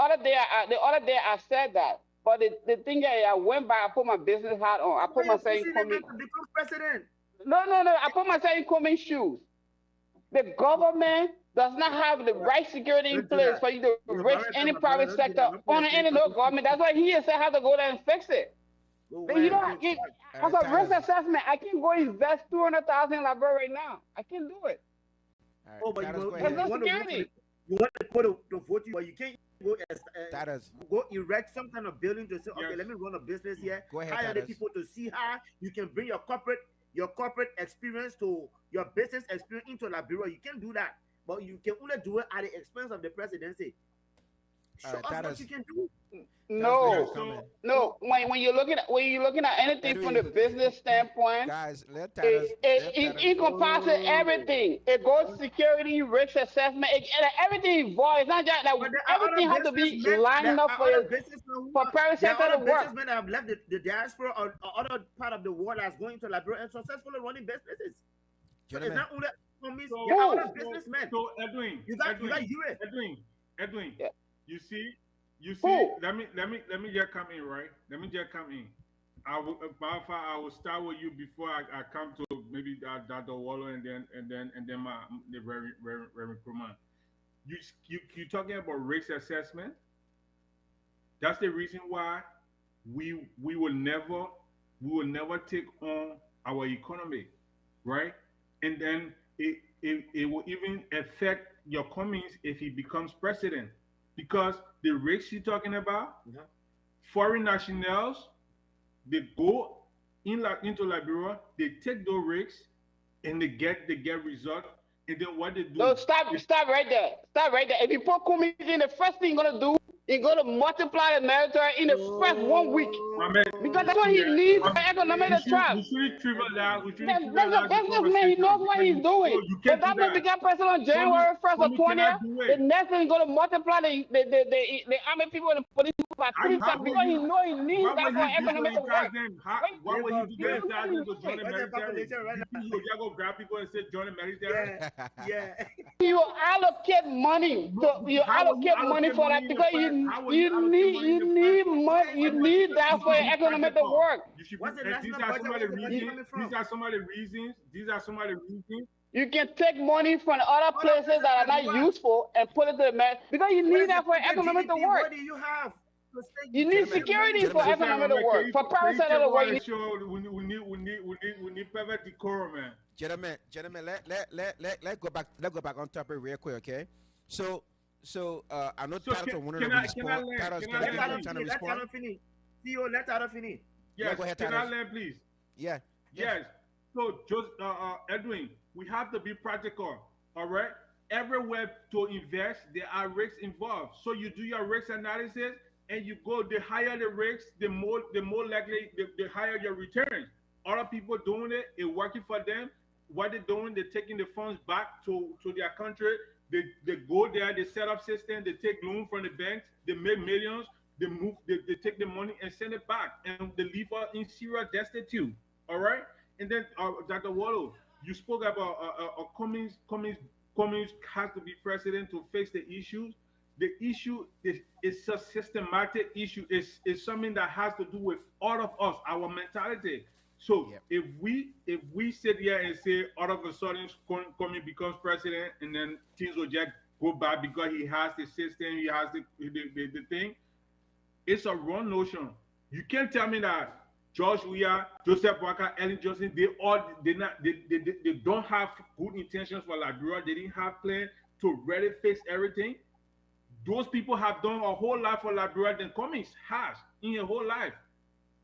I said that. But the thing is, I went by, I put my business hat on. I put myself in Comey. No. I put myself in Comey's shoes. The government does not have the right security in place for you to reach any private sector on any no government. That's why he said have to go there and fix it. Go Then you ahead, don't. Coach. As a risk Titus. assessment, I can go invest 200,000 in Liberia right now. I can do it. All right, Oh, but Titus, go There's ahead. no want to vote for the security. you want the people to vote you, but you can't go Titus, go erect some kind of building to say, okay, Yes. let me run a business here. go ahead, Hire the Titus. people to see how you can bring your corporate experience to your business experience into Liberia. You can do that, but you can only do it at the expense of the presidency. All Show right, us what you Titus. can do. Titus, bring Yeah. your No, comment. no. When you're looking at anything from the Edwin, business standpoint, guys, let it Titus, it, let it Titus. encompasses Oh, everything. It goes security, risk assessment, everything involved. It's not just like but there are everything other has to be businessmen. There lined up are for other your businessmen who for are private there are sector to other work. businessmen that have left the diaspora or other part of the world that's going to Liberia and successfully running businesses. So it's Gentlemen, not only companies. There So, are other Who? businessmen. so Edwin, You got you. Edwin. Yeah. You see, you see. Who? Let me just come in, right? Let me just come in. I will start with you before I come to maybe Dr. Waller and then the Reverend Kuman. You talking about risk assessment? That's the reason why we will never take on our economy, right? And then it will even affect your Cummings if he becomes president, because the risks you're talking about, Uh-huh. foreign nationals, they go into Liberia, they take those risks, and they get result, and then what they No, do stop, is stop right there. Stop right there. If you put Kumi in, the first thing you're gonna do, you're gonna multiply the military in the first 1 week. my Because Oh, that's what he yeah, needs for economic we trust. shouldn't trivial that. We shouldn't That's trivialize a the businessman. He knows conversation what because he's doing. you If can't do that man that. become president on Comey, January 1st or Comey cannot 20th, do the it. next thing he's gonna multiply the army people and the police people by three How times will because he you? know he needs Why that would for he do to economic to entice work. them? Right? Why would he do He to Liverpool. knows entice what them he's to join doing. the What's the military? population right You think now? you just go grab people and say join the military? Yeah, yeah. You allocate money to you How will you allocate money allocate for that money in the because first? you How will you you allocate need money in you the first? need Where money is you the need national You that for should your budget? be economic to practical. work. You should be, What's the and these national are some budget? of Where's the the money reasons. coming These from? are some of the reasons. These are some of the reasons. You can take money from other Other places places that are like not what? useful and put it to the man because you What need is the that for country economic to GDP? What work. do you have to say You you need gentlemen, give money security to for gentlemen, Joseph, economic man, to can work. For can private you sector take to over work, you the need show? We need perfect decorum, man. gentlemen. Let go back on topic real quick, okay? So, I know So Titus wanted to can I respond. land? Titus, Can I can I let give you land, some Tyler please? time to finish. Let respond? Tyler finish. CEO, let Tyler finish. Yeah, Yes. go ahead, Can I Titus. land, please? Yeah, yes. Yes. So, just Edwin, we have to be practical. All right. Everywhere to invest, there are risks involved. So you do your risk analysis, and you go. The higher the risks, the more likely the higher your returns. Other people doing it, it working for them. What they're doing, they're taking the funds back to their country. They go there, they set up system, they take loan from the banks, they make millions, they take the money and send it back, and they leave us in Syria destitute. All right. And then Dr. Wallo, you spoke about Cummings has to be president to fix the issues. The issue is a systematic issue. It's something that has to do with all of us, our mentality. So Yep. if we sit here and say all of a sudden Cummings becomes president and then things will just go bad because he has the system, he has the thing, it's a wrong notion. You can't tell me that George Weah, Joseph Walker, Ellen Johnson, they don't have good intentions for Liberia. They didn't have plan to really fix everything. Those people have done a whole lot for Liberia than Cummings has in a whole life.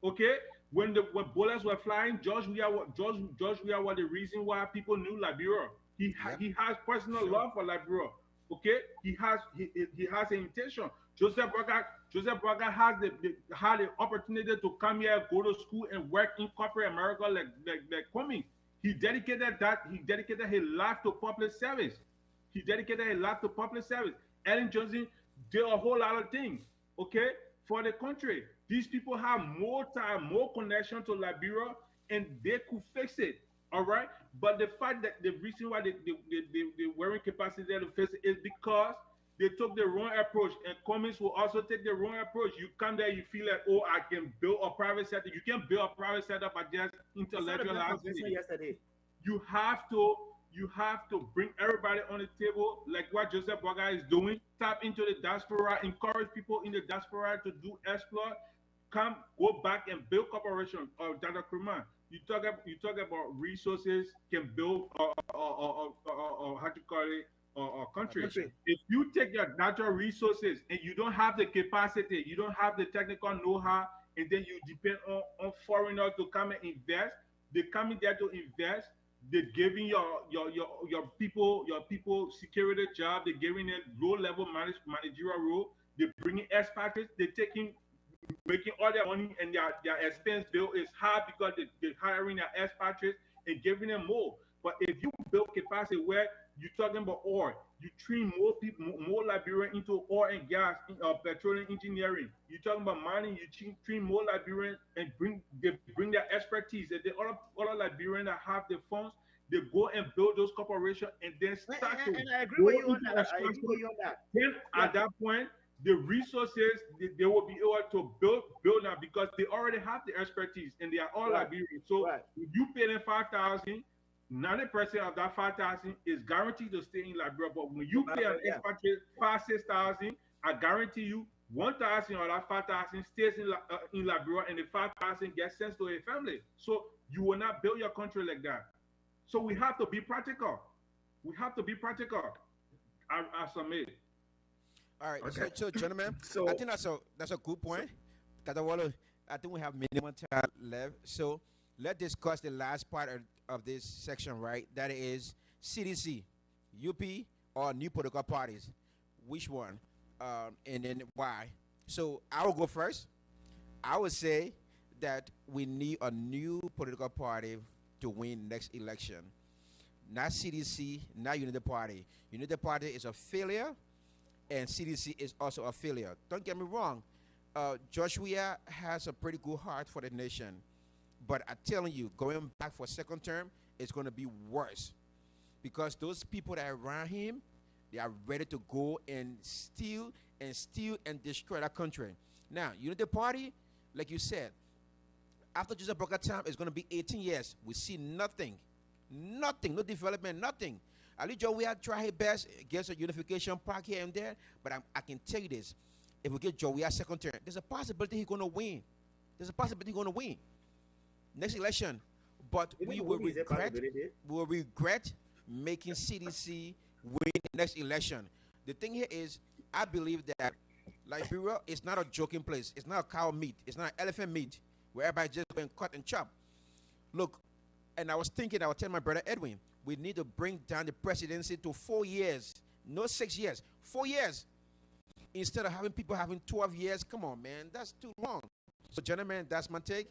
Okay? When bullets were flying, George Weah was the reason why people knew Liberia. Yep. He has personal Sure. love for Liberia. Okay, he has an intention. Joseph Braga has had the opportunity to come here, go to school, and work in corporate America like Cummings. He dedicated his life to public service. He dedicated his life to public service. Ellen Johnson did a whole lot of things, okay, for the country. These people have more time, more connection to Liberia, and they could fix it. All right. But the fact that the reason why they weren't capacity to fix it is because they took the wrong approach. And Cummings will also take the wrong approach. You come there, you feel like, oh, I can build a private sector. You can build a private sector by just I saw the black intellectualizing convention it. yesterday. You have to bring everybody on the table like what Joseph Boga is doing. Tap into the diaspora, encourage people in the diaspora to do exploit. come go back and build corporation. Or Dr. Kurman, you talk about resources can build how to call it a A country. nation. Country. If you take your natural resources and you don't have the capacity, you don't have the technical know-how, and then you depend on foreigners to come and invest, they coming there to invest. They're giving your people security job. They're giving them low level managerial role. They're bringing expatriates. They're taking making all their money, and their expense bill is high because they're hiring their expatriates and giving them more. But if you build capacity where you're talking about oil, you train more people, more Liberians into oil and gas, petroleum engineering. You're talking about mining, you train more Liberians and bring their expertise. And the other Liberians that have the funds, they go and build those corporations and then And, start and, to and I agree go with you on into that. I agree with expansion. you on that. Then Yeah. at that point, the resources they will be able to build now because they already have the expertise and they are all Right. Liberians. So Right. if you pay them 5,000, 90% of that 5,000 is guaranteed to stay in Liberia. But when No you pay an matter. Yeah. expatriate 5,000, 6,000, I guarantee you 1,000 of that 5,000 stays in Liberia and the 5,000 gets sent to a family. So you will not build your country like that. So we have to be practical. We have to be practical. I submit. All right, Okay. so gentlemen, I So, think that's a good so point. Because I think we have minimum time left. So let's discuss the last part of this section, right? That is CDC, UP, or new political parties. Which one? And then why? So I will go first. I would say that we need a new political party to win next election. Not CDC, not Unity Party. Unity Party is a failure, and CDC is also a failure. Don't get me wrong. Joshua has a pretty good heart for the nation, but I'm telling you, going back for second term is going to be worse because those people that are around him, they are ready to go and steal and destroy that country. Now, Unity Party, like you said, after Joseph Broker time, it's going to be 18 years. We see nothing, nothing, no development, nothing. Ali Joe, we have tried his best, gets a unification park here and there, but I can tell you this: if we get Joe, we are second term. There's a possibility he's going to win. There's a possibility he's going to win next election, but Even the movie is a possibility. we will regret making CDC win the next election. The thing here is, I believe that Liberia is not a joking place. It's not a cow meat. It's not elephant meat where everybody just go and cut and chop. Look, and I was thinking, I was telling my brother Edwin, we need to bring down the presidency to 4 years, no 6 years, 4 years. Instead of having people having 12 years, come on, man, that's too long. So, gentlemen, that's my take.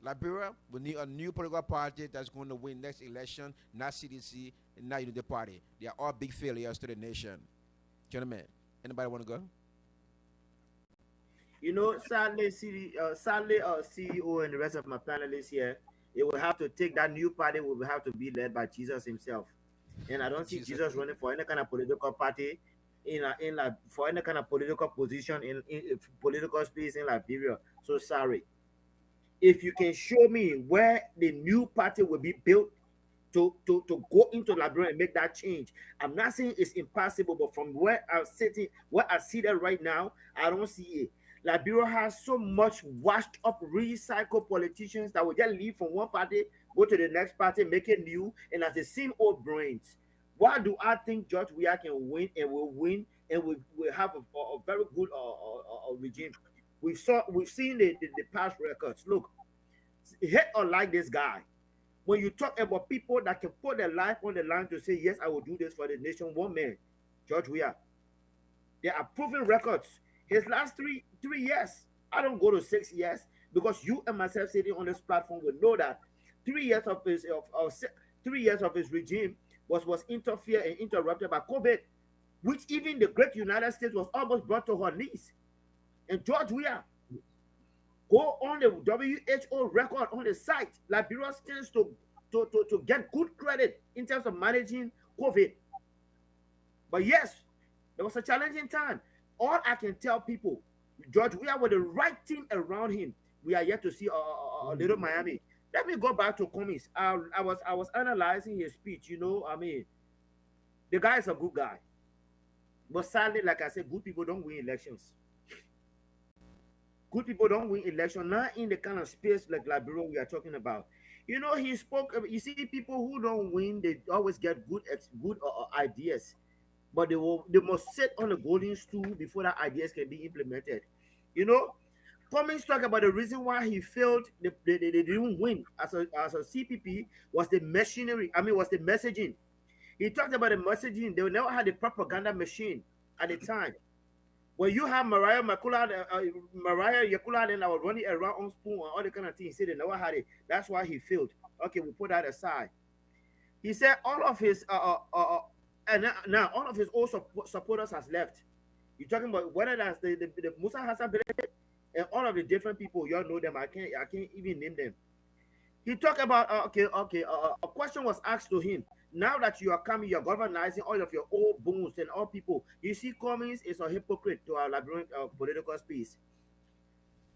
Liberia, we need a new political party that's going to win next election, not CDC, not Unity Party. They are all big failures to the nation. Gentlemen, anybody want to go? Sadly, CEO and the rest of my panelists here, it will have to take that new party. Will have to be led by Jesus himself, and I don't see Jesus. Jesus running for any kind of political party for any kind of political position in political space in Liberia. So sorry. If you can show me where the new party will be built to go into Liberia and make that change. I'm not saying it's impossible, but from where I see that right now, I don't see it. Liberia has so much washed up, recycled politicians that will just leave from one party, go to the next party, make it new, and as the same old brains. Why do I think George Weah can win and will have a very good regime? We've seen the past records. Look, hate or like this guy, when you talk about people that can put their life on the line to say, yes, I will do this for the nation, one man, George Weah. They are proven records. His last three years, I don't go to 6 years because you and myself sitting on this platform will know that 3 years of his 3 years of his regime was interfered and interrupted by COVID, which even the great United States was almost brought to her knees. And George Weah, go on the WHO record on the site. Liberia stands to get good credit in terms of managing COVID. But yes, there was a challenging time. All I can tell people, George Weah with the right team around him, we are yet to see a little Miami. Let me go back to Cummings. I was analyzing his speech. The guy is a good guy, but sadly, like I said, good people don't win elections. Good people don't win election, not in the kind of space like Liberia we are talking about. You know, he spoke. You see, people who don't win, they always get good ideas, but they must sit on the golden stool before that ideas can be implemented. You know, Cummings talked about the reason why he failed. They didn't win as a CPP was the machinery. I mean, was the messaging. He talked about the messaging. They never had a propaganda machine at the time. When you have Mariah Yakula, then I was running around on spoon and all the kind of things. He said they never had it. That's why he failed. Okay, we put that aside. He said all of his and now all of his old supporters has left. You're talking about whether that's the Musa Hassan and all of the different people. You all know them. I can't even name them. He talked about a question was asked to him. Now that you are coming, you're governizing all of your old bones and all people. You see, Cummings is a hypocrite to our Liberian political space.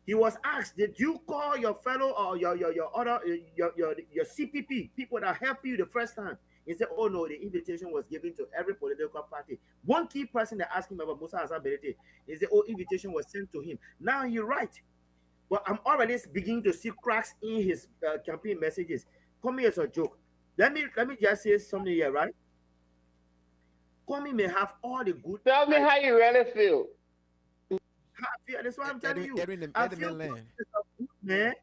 He was asked, "Did you call your fellow or your other your CPP people that helped you the first time?" He said, "Oh no, the invitation was given to every political party." One key person that asked him about Musa Azabelete, he said, "Oh, invitation was sent to him." Now you're right, but I'm already beginning to see cracks in his campaign messages. Coming as a joke. Let me just say something here, right? Coming may have all the good Tell me ideas. how you really feel. That's what I'm telling you. I Let the feel man Coming land. is a good man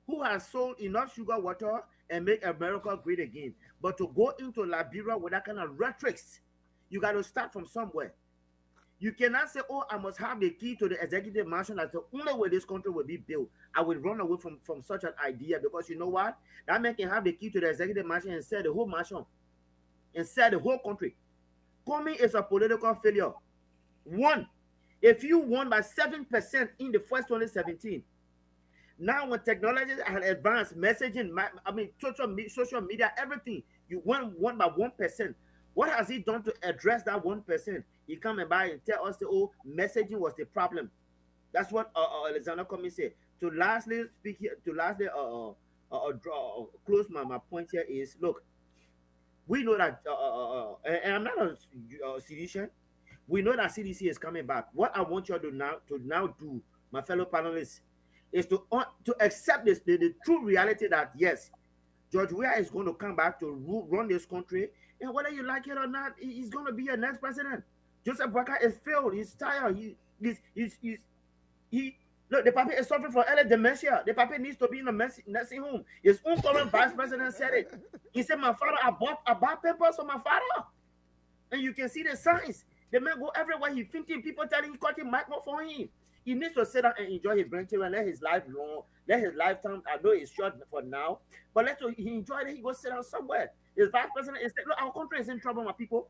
who has sold enough sugar water and make America great again. But to go into Liberia with that kind of rhetorics, you got to start from somewhere. You cannot say, "Oh, I must have the key to the executive mansion. That's the only way this country will be built." I will run away from such an idea because you know what? That man can have the key to the executive mansion and sell the whole mansion and sell the whole country. Coming is a political failure. One, if you won by 7% in the first 2017, now when technology has advanced, messaging, I mean social media, everything, you won by 1%. What has he done to address that 1%? He come and by and tell us that, oh, messaging was the problem. That's what Alexander Cummings said. To lastly speak here, to lastly close my point here is, look, we know that, and I'm not a clinician. We know that CDC is coming back. What I want you to now do, my fellow panelists, is to accept the true reality that yes, George Weah is going to come back to run this country, and whether you like it or not, he's going to be your next president. Joseph Baka is failed. He's tired. He look. The puppy is suffering from early dementia. The puppy needs to be in a nursing home. His own current vice president said it. He said, "My father, I bought papers for my father," and you can see the signs. The man go everywhere. He thinking people telling him cutting microphone for him. He needs to sit down and enjoy his grandchildren. Let his life long. Let his lifetime. I know it's short for now, but let him he enjoy it. He go sit down somewhere. His vice president is saying, "Look, our country is in trouble, my people.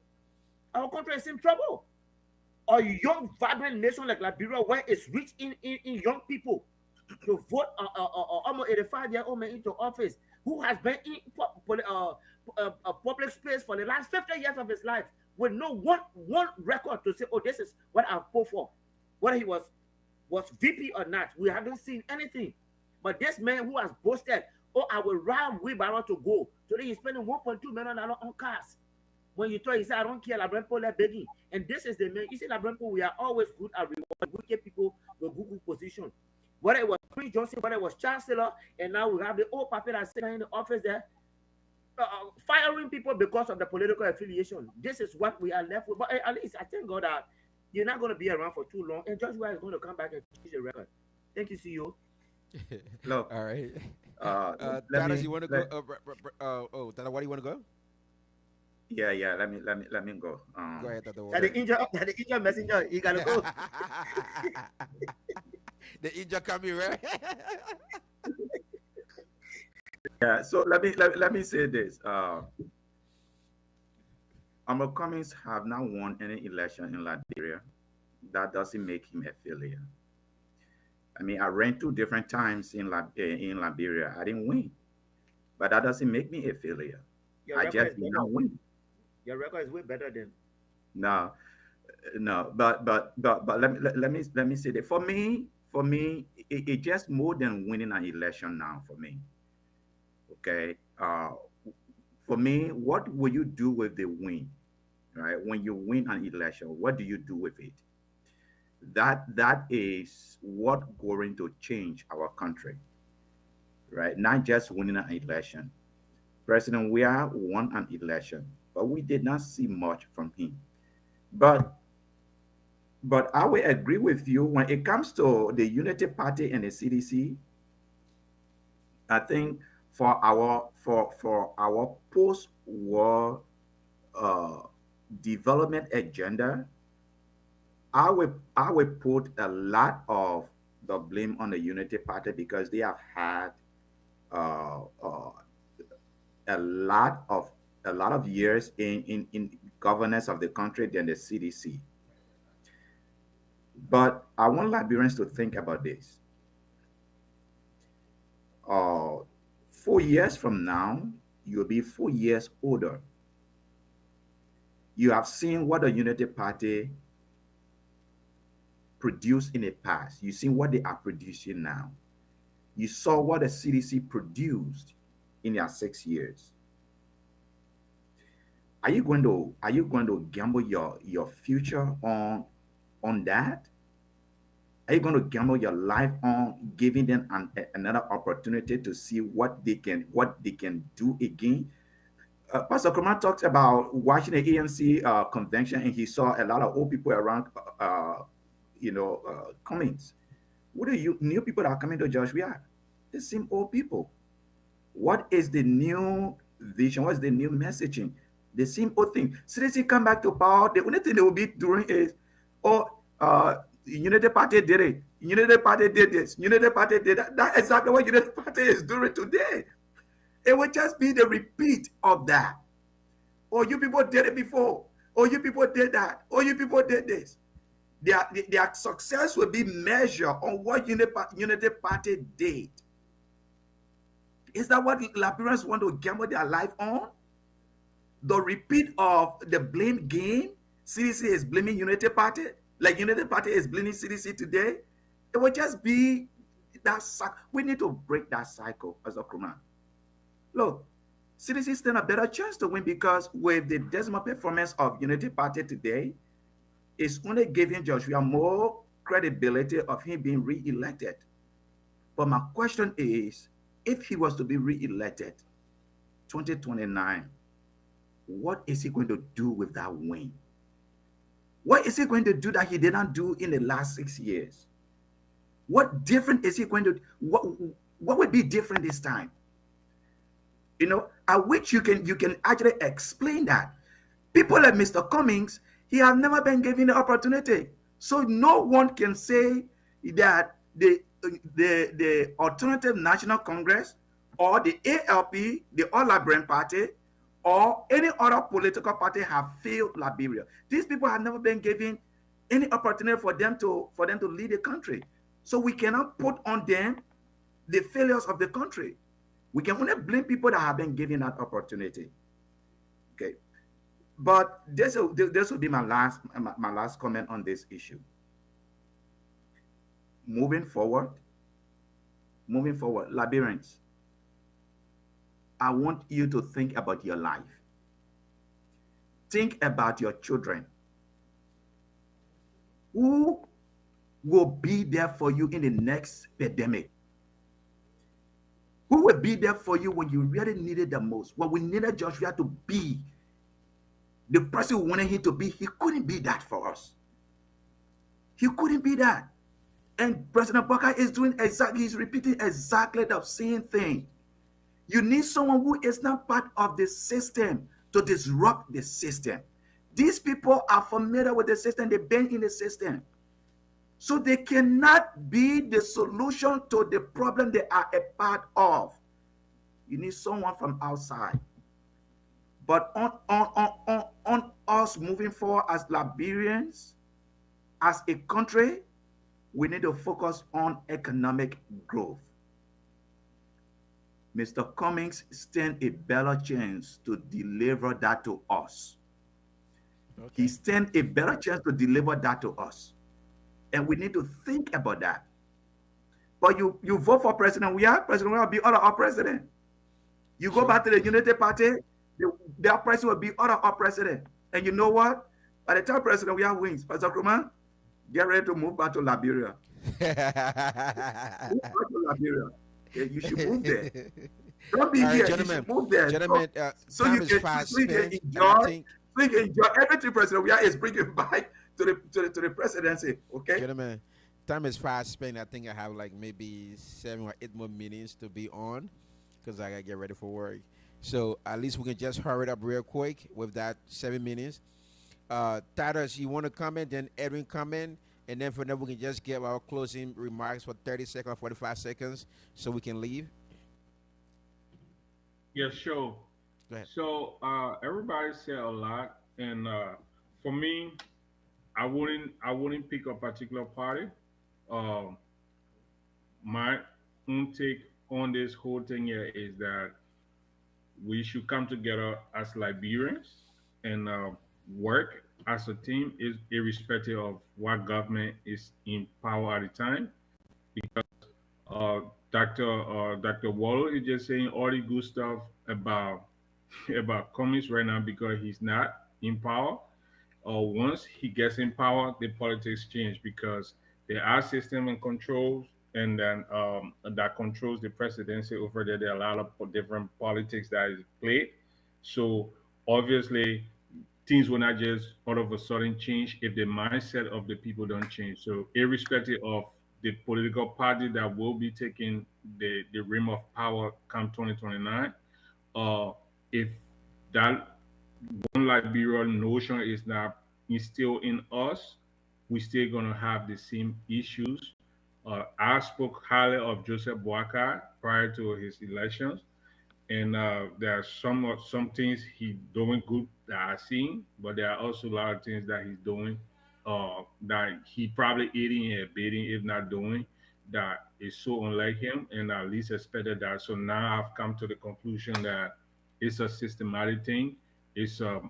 Our country is in trouble. A young, vibrant nation like Liberia, where it's rich in young people, to vote almost 85-year-old man into office who has been in public space for the last 50 years of his life with no one record to say, oh, this is what I fought for, whether he was VP or not. We haven't seen anything. But this man who has boasted, oh, I will ride wheelbarrow to go. Today he's spending $1.2 million on cars. When you tell he said, I don't care, Labrampo, let begging. And this is the man. You see, Labrampo, we are always good at reward wicked people with good position. Whether it was Prince Johnson, whether it was Chancellor, and now we have the old puppet that's sitting in the office there, firing people because of the political affiliation. This is what we are left with. But at least I thank God that you're not going to be around for too long, and Judge White is going to come back and change the record. Thank you, CEO. Look, All right. let Tadas, me you want to go? let Tada, why do you want to go? yeah. Let me go. Go ahead, Tada. That the injured messenger, you gotta go. The Inja coming, right? Yeah. So let me say this. Amber Cummings have not won any election in Liberia. That doesn't make him a failure. I mean, I ran two different times in Liberia. I didn't win, but that doesn't make me a failure. Your I record just is did better. not win. Your record is way better than. No, no. But let me say that for me, it just more than winning an election now for me. Okay. For me, what will you do with the win? Right? When you win an election, what do you do with it? That is what going to change our country, right? Not just winning an election. President Weah won an election, but we did not see much from him. But I will agree with you when it comes to the Unity Party and the CDC. I think for our post-war uh, development agenda, I will put a lot of the blame on the Unity Party because they have had uh, uh, a a lot of years in governance of the country than the CDC. But I want Liberians to think about this. Uh, 4 years from now, you'll be 4 years older. You have seen what the Unity Party produced in the past. You've seen what they are producing now. You saw what the CDC produced in their 6 years. Are you going to gamble your future on that? Are you going to gamble your life on giving them another opportunity to see what they can do again? Pastor Kramer talked about watching the ANC convention, and he saw a lot of old people around, Cummings. What are you new people that are coming to Joshua? The same old people. What is the new vision? What's the new messaging? The same old thing. Seriously, come back to power. The only thing they will be doing is, oh, Unity Party did it. Unity Party did this. Unity Party did that. That's exactly what Unity Party is doing today. It will just be the repeat of that. Oh, you people did it before. Oh, you people did that. Oh, you people did this. Their success will be measured on what Unity Party did. Is that what Liberians want to gamble their life on? The repeat of the blame game? CDC is blaming Unity Party, like Unity Party is blaming CDC today. It will just be that cycle. We need to break that cycle as a Kurman. Look, CDC stand a better chance to win because with the dismal performance of Unity Party today, it's only giving Joshua more credibility of him being re-elected. But my question is, if he was to be re-elected 2029, what is he going to do with that win? What is he going to do that he did not do in the last 6 years? What different is he going to what would be different this time? At which you can actually explain that. People like Mr. Cummings, he have never been given the opportunity. So no one can say that the Alternative National Congress or the ALP, the All Liberian Party, or any other political party have failed Liberia. These people have never been given any opportunity for them to lead the country. So we cannot put on them the failures of the country. We can only blame people that have been given that opportunity. Okay. But this will be my last comment on this issue. Moving forward, Liberians, I want you to think about your life. Think about your children. Who will be there for you in the next pandemic? Who will be there for you when you really needed the most? When we needed Joshua to be the person we wanted him to be, he couldn't be that for us. He couldn't be that. And President Baka is he's repeating exactly the same thing. You need someone who is not part of the system to disrupt the system. These people are familiar with the system. They've been in the system. So they cannot be the solution to the problem they are a part of. You need someone from outside. But on us moving forward as Liberians, as a country, we need to focus on economic growth. Mr. Cummings stand a better chance to deliver that to us. Okay. He stand a better chance to deliver that to us. And we need to think about that. But you vote for President President will be our president. You go back to the Unity Party, their president will be our president. And you know what? By the time President wins, Pastor Kruma, Get ready to move back to Liberia. Move back to Liberia. You should move there. Don't be All right, here. You should gentlemen. move there. So, Gentlemen, so you time is can fast so you can spent, and I enjoy think, so you can enjoy everything President Weah is bringing back to the presidency. Okay. gentlemen, time is fast spent. I think I have like maybe 7 or 8 more minutes to be on, because I gotta get ready for work. So at least we can just hurry it up real quick with that 7 minutes. Titus, you want to comment? Then Edwin comment, and then for that we can just give our closing remarks for 30 seconds, 45 seconds, so we can leave. Yeah, sure. Go ahead. So everybody said a lot, and for me, I wouldn't pick a particular party. Um, my own take on this whole thing here is that we should come together as Liberians and work as a team, is irrespective of what government is in power at the time. Because uh, Dr. Wallo is just saying all the good stuff about about Cummings right now because he's not in power. Once he gets in power, the politics change because there are system and controls, and then that controls the presidency over there. There are a lot of different politics that is played. So obviously, things will not just all of a sudden change if the mindset of the people don't change. So irrespective of the political party that will be taking the rim of power come 2029, uh, if that one Liberian notion is not instilled in us, we still gonna have the same issues. I spoke highly of Joseph Boakai prior to his elections, and there are some things he's doing good that I've seen, but there are also a lot of things that he's doing that he probably eating and beating, if not doing, that is so unlike him, and I at least expected that. So now I've come to the conclusion that it's a systematic thing. It's a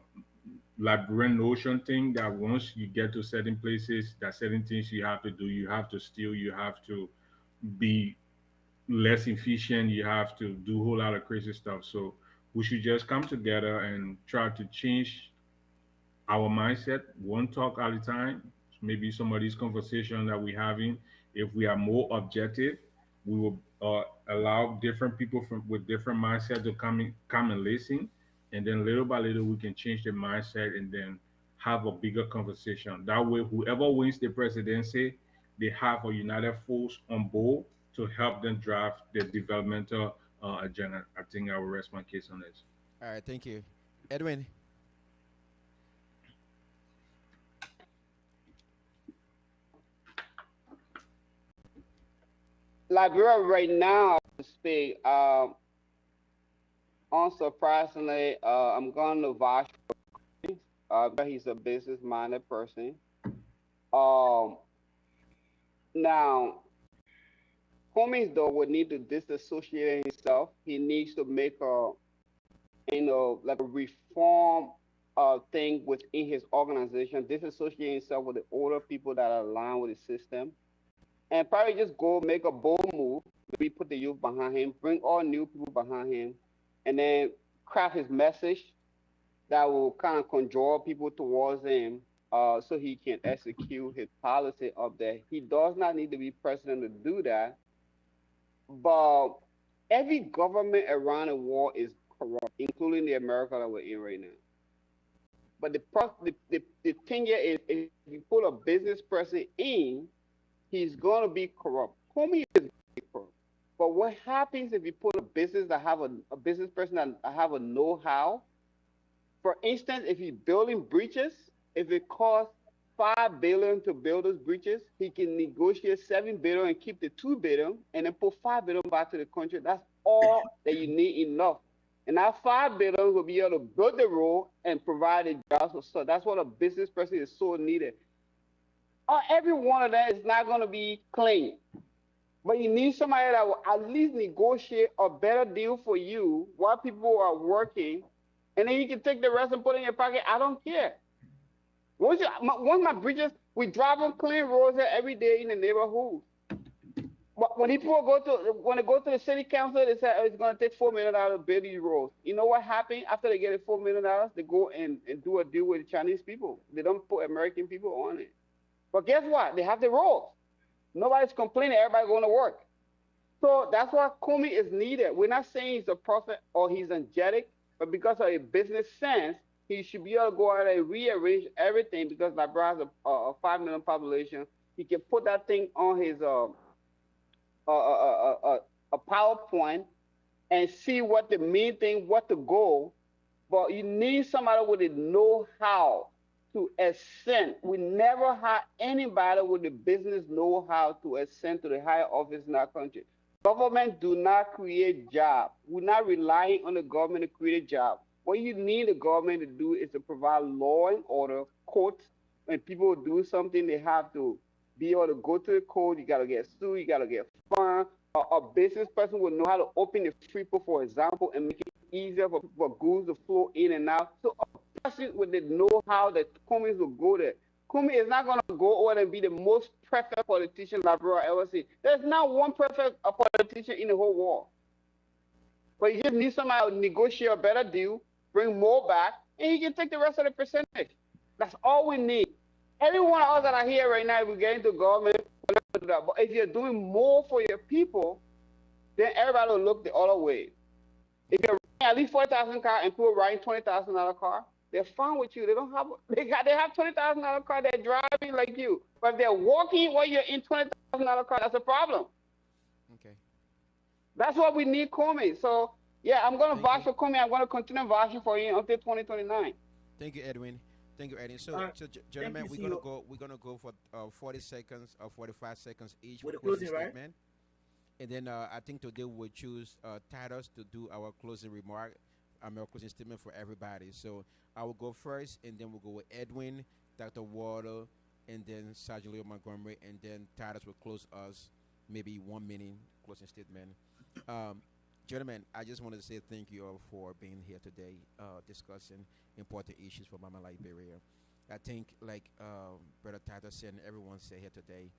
Liberian notion thing that once you get to certain places, that certain things you have to do, you have to steal, you have to be less efficient, you have to do a whole lot of crazy stuff. So we should just come together and try to change our mindset one talk at a time. Maybe some of these conversations that we're having, if we are more objective, we will allow different people from with different mindset to come and listen, and then little by little we can change the mindset and then have a bigger conversation. That way, whoever wins the presidency, they have a united force on board to help them drive the developmental agenda. I think I will rest my case on this. All right, thank you, Edwin. Liberia right now, to speak, unsurprisingly, I'm going to vouch for because he's a business-minded person. Um, Now, Cummings though would need to disassociate himself. He needs to make a like a reform thing within his organization, disassociate himself with the older people that are aligned with the system, and probably just go make a bold move. Maybe put the youth behind him, bring all new people behind him, and then craft his message that will kind of conjure people towards him so he can execute his policy up there. He does not need to be president to do that, but every government around the world is corrupt, including the America that we're in right now. But the thing here is, if you put a business person in, he's going to be corrupt. Comey is corrupt. But what happens if you put a business that have a business person that have a know-how? For instance, if he's building breaches, if it costs 5 billion to build those breaches, he can negotiate 7 billion and keep the 2 billion, and then put 5 billion back to the country. That's all that you need enough. And that 5 billion will be able to build the road and provide the jobs. So that's what a business person is so needed. Every one of them is not going to be clean, but you need somebody that will at least negotiate a better deal for you while people are working, and then you can take the rest and put it in your pocket. I don't care. Once my bridges, we drive on clean roads here every day in the neighborhood. But when people when they go to the city council, they say, oh, it's going to take $4 million to build these roads. You know what happened after they get $4 million? They go and do a deal with the Chinese people. They don't put American people on it. But guess what? They have the rules. Nobody's complaining. Everybody going to work. So that's why Kumi is needed. We're not saying he's a prophet or he's angelic, but because of a business sense, he should be able to go out and rearrange everything because Liberia has a 5 million population. He can put that thing on his a PowerPoint and see what the main thing, what the goal. But you need somebody with the know-how to ascend. We never had anybody with the business know-how to ascend to the higher office in our country. Government do not create jobs. We're not relying on the government to create a job. What you need the government to do is to provide law and order, courts. When people do something, they have to be able to go to the court. You got to get sued. You got to get fined. A business person will know how to open the free pool, for example, and make it easier for goods to flow in and out. So a person with the know-how that Cummings will go there. Kumi is not going to go over and be the most perfect politician Liberia ever seen. There's not one perfect politician in the whole world. But you just need somebody to negotiate a better deal, bring more back, and he can take the rest of the percentage. That's all we need. Everyone else that are here right now, if we get into government, but if you're doing more for your people, then everybody will look the other way. If you're riding at least 40,000 car and people riding $20,000 car, they're fine with you. They don't have they have $20,000 car. They're driving like you, but if they're walking while you're in $20,000 car, that's a problem. Okay. That's what we need, Comey. So yeah, I'm gonna Thank vouch you. for Comey. I'm gonna continue vouching for you until 2029. Thank you, Edwin. Thank you, Edwin. All So, right. Thank gentlemen, you, we're gonna CEO. go. We're gonna go for 40 seconds or 45 seconds each for With the closing closing, right? statement, and then I think today we'll choose Titus to do our closing remark. Our closing statement for everybody. So I will go first, and then we'll go with Edwin, Dr. Water, and then Sergio Leo Montgomery, and then Titus will close us, maybe 1 minute closing statement. Um, Gentlemen, I just wanted to say thank you all for being here today, discussing important issues for Mama Liberia. I think, like Brother Titus said, and everyone said here today,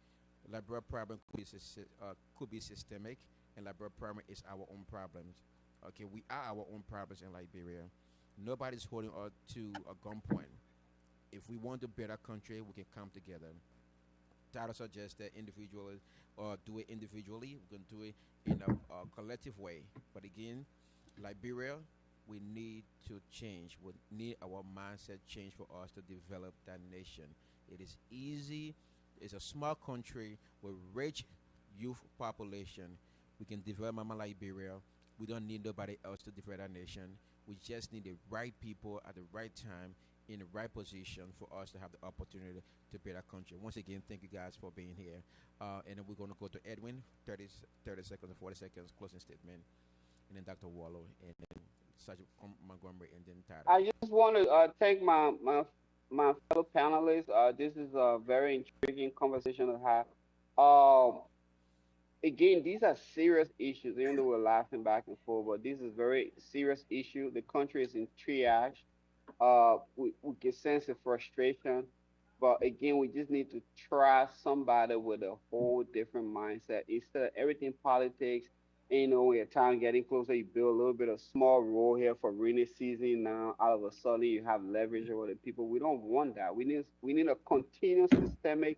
Liberia problem could be systemic, and Liberia problem is our own problems. Okay, we are our own problems in Liberia. Nobody's holding us to a gunpoint. If we want to build a country, we can come together. Title suggests that individuals or do it individually. We can do it in a collective way. But again, Liberia, we need to change. We need our mindset change for us to develop that nation. It is easy. It's a small country with rich youth population. We can develop Mama Liberia. We don't need nobody else to develop our nation. We just need the right people at the right time in the right position for us to have the opportunity to build our country. Once again, thank you guys for being here. And then we're going to go to Edwin, 30 seconds or 40 seconds, closing statement, and then Dr. Wallow, and then Sergeant Montgomery, and then Titus. I just want to thank my fellow panelists. This is a very intriguing conversation to have. Um, Again, these are serious issues. Even though we're laughing back and forth, but this is very serious issue. The country is in triage. We can sense the frustration, but again, we just need to try somebody with a whole different mindset instead of everything politics. And, when your time getting closer, you build a little bit of small role here for rainy season. Now, all of a sudden, you have leverage over the people. We don't want that. We need a continuous systemic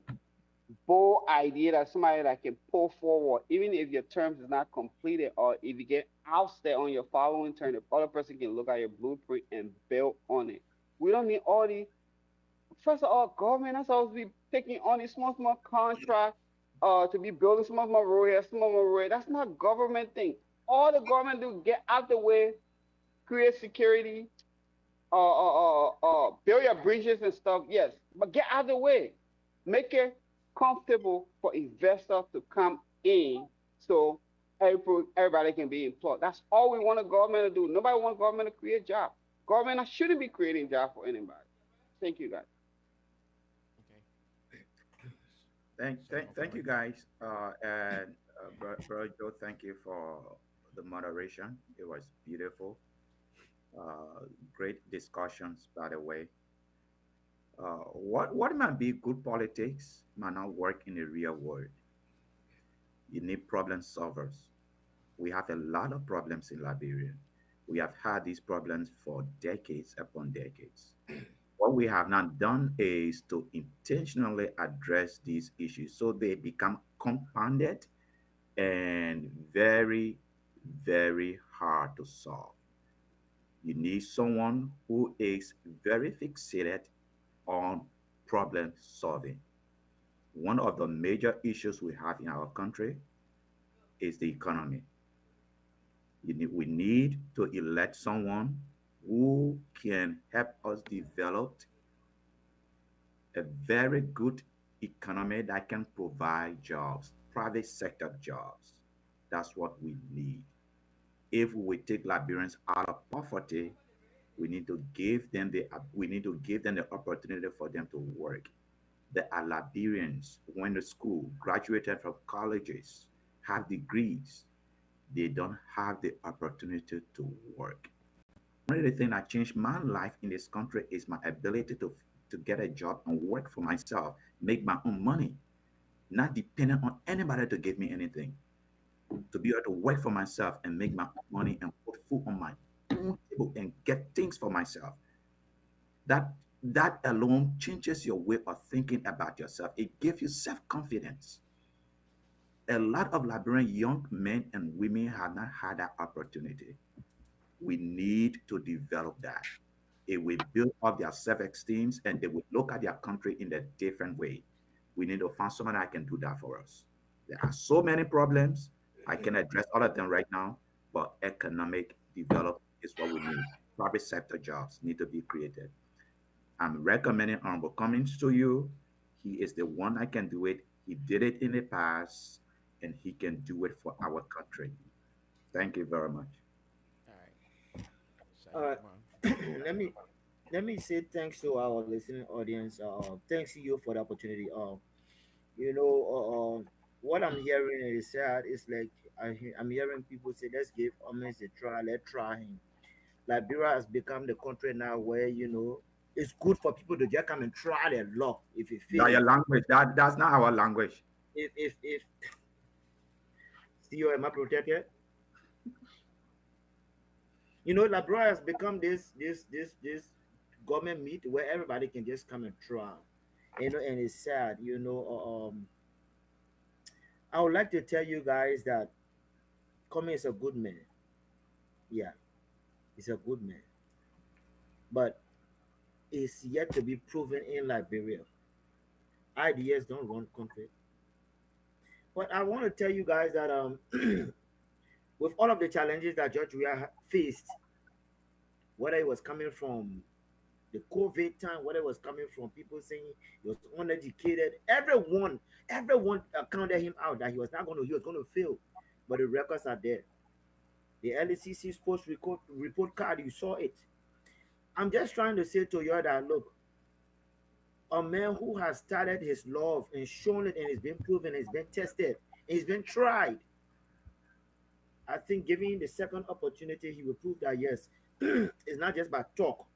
bold idea that somebody that can pull forward, even if your terms is not completed or if you get ousted on your following term, the other person can look at your blueprint and build on it. We don't need all the first of all, government that's supposed to be taking on these small contract to be building small road here, small road. That's not government thing. All the government do get out the way, create security, build your bridges and stuff, yes, but get out of the way. Make it comfortable for investors to come in so everybody can be employed. That's all we want the government to do. Nobody wants government to create jobs. Government shouldn't be creating jobs for anybody. Thank you, guys. Okay. So, Thank you Montgomery. guys. And Bro Joe, thank you for the moderation. It was beautiful. Great discussions, by the way. What might be good politics might not work in the real world. You need problem solvers. We have a lot of problems in Liberia. We have had these problems for decades upon decades. What we have not done is to intentionally address these issues so they become compounded and very, very hard to solve. You need someone who is very fixated on problem solving. One of the major issues we have in our country is the economy. We need to elect someone who can help us develop a very good economy that can provide jobs, private sector jobs. That's what we need. If we take Liberians out of poverty, we need to give them the opportunity for them to work. There are Liberians who went to school, graduated from colleges, have degrees. They don't have the opportunity to work. One of the things that changed my life in this country is my ability to get a job and work for myself, make my own money, not dependent on anybody to give me anything. To be able to work for myself and make my own money and put food on my own table and get things for myself. That that alone changes your way of thinking about yourself. It gives you self-confidence. A lot of Liberian young men and women have not had that opportunity. We need to develop that. It will build up their self-esteem and they will look at their country in a different way. We need to find someone that can do that for us. There are so many problems. I can address all of them right now, but economic development is what we need. Private sector jobs need to be created. I'm recommending Honorable Cummings to you. He is the one that can do it. He did it in the past, and he can do it for our country. Thank you very much. All right. All Sayo right. Kumar. Let me say thanks to our listening audience. Thanks to you for the opportunity. You know, what I'm hearing is sad. It's like I'm hearing people say, "Let's give Owens a try. Let's try him." Liberia has become the country now where it's good for people to just come and try their luck. If you feel That it, your language. That's not our language. if still am I protected? Liberia has become this government meet where everybody can just come and try. And it's sad. I would like to tell you guys that Comey is a good man. Yeah, he's a good man, but it's yet to be proven in Liberia. Ideas don't run country. But I want to tell you guys that with all of the challenges that George Weah faced, whether it was coming from the COVID time, whether it was coming from people saying he was uneducated, everyone counted him out that he was going to fail. But the records are there. The LECC sports report card, you saw it. I'm just trying to say to you that look, a man who has started his love and shown it and it's been proven, it's been tested, it's been tried. I think giving him the second opportunity, he will prove that yes, it's not just by talk.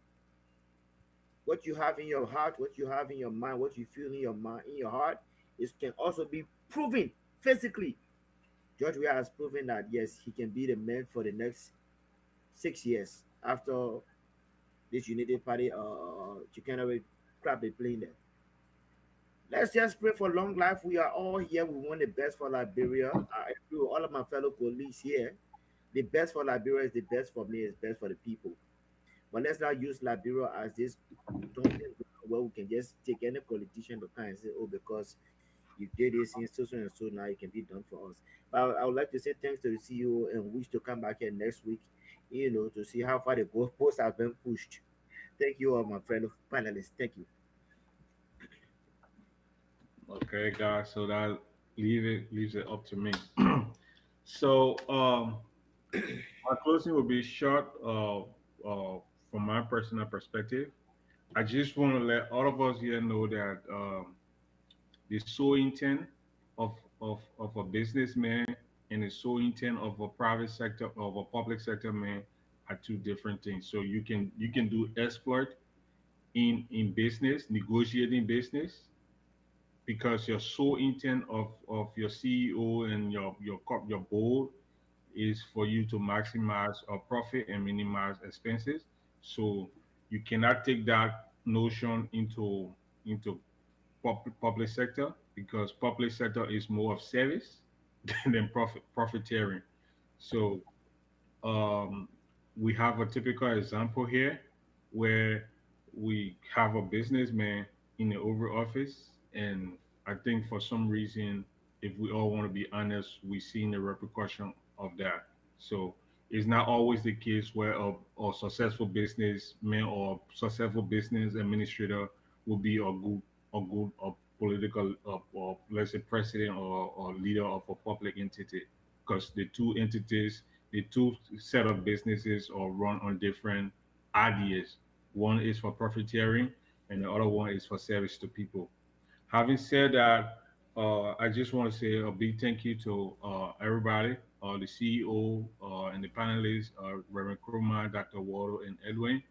What you have in your heart, what you have in your mind, what you feel in your mind, in your heart, it can also be proven physically. George Weah has proven that yes, he can be the man for the next 6 years after this Unity Party chicanery crap they playing there. Let's just pray for long life. We are all here. We want the best for Liberia. I agree with all of my fellow colleagues here. The best for Liberia is the best for me, is best for the people. But let's not use Liberia as this dumping ground where we can just take any politician to come and say, oh, because you did this in so and so, now it can be done for us. But I would like to say thanks to the CEO and wish to come back here next week, to see how far the goalposts have been pushed. Thank you all, my fellow panelists. Thank you. Okay, guys. So that leaves it up to me. So my closing will be short. From my personal perspective, I just want to let all of us here know that the sole intent of a businessman and the sole intent of a private sector of a public sector man are two different things. So you can do exploit in business, negotiating business, because your sole intent of your CEO and your board is for you to maximize profit and minimize expenses. So you cannot take that. notion into public sector because public sector is more of service than profiteering. So um, we have a typical example here where we have a businessman in the Oval Office, and I think for some reason, if we all want to be honest, we seen the repercussion of that. So it's not always the case where a successful businessman or successful business administrator will be a political or let's say president or leader of a public entity because the two entities, the two set of businesses are run on different ideas. One is for profiteering, and the other one is for service to people. Having said that, I just want to say a big thank you to everybody, the CEO and the panelists, Reverend Kruma, Dr. Waldo, and Edwin.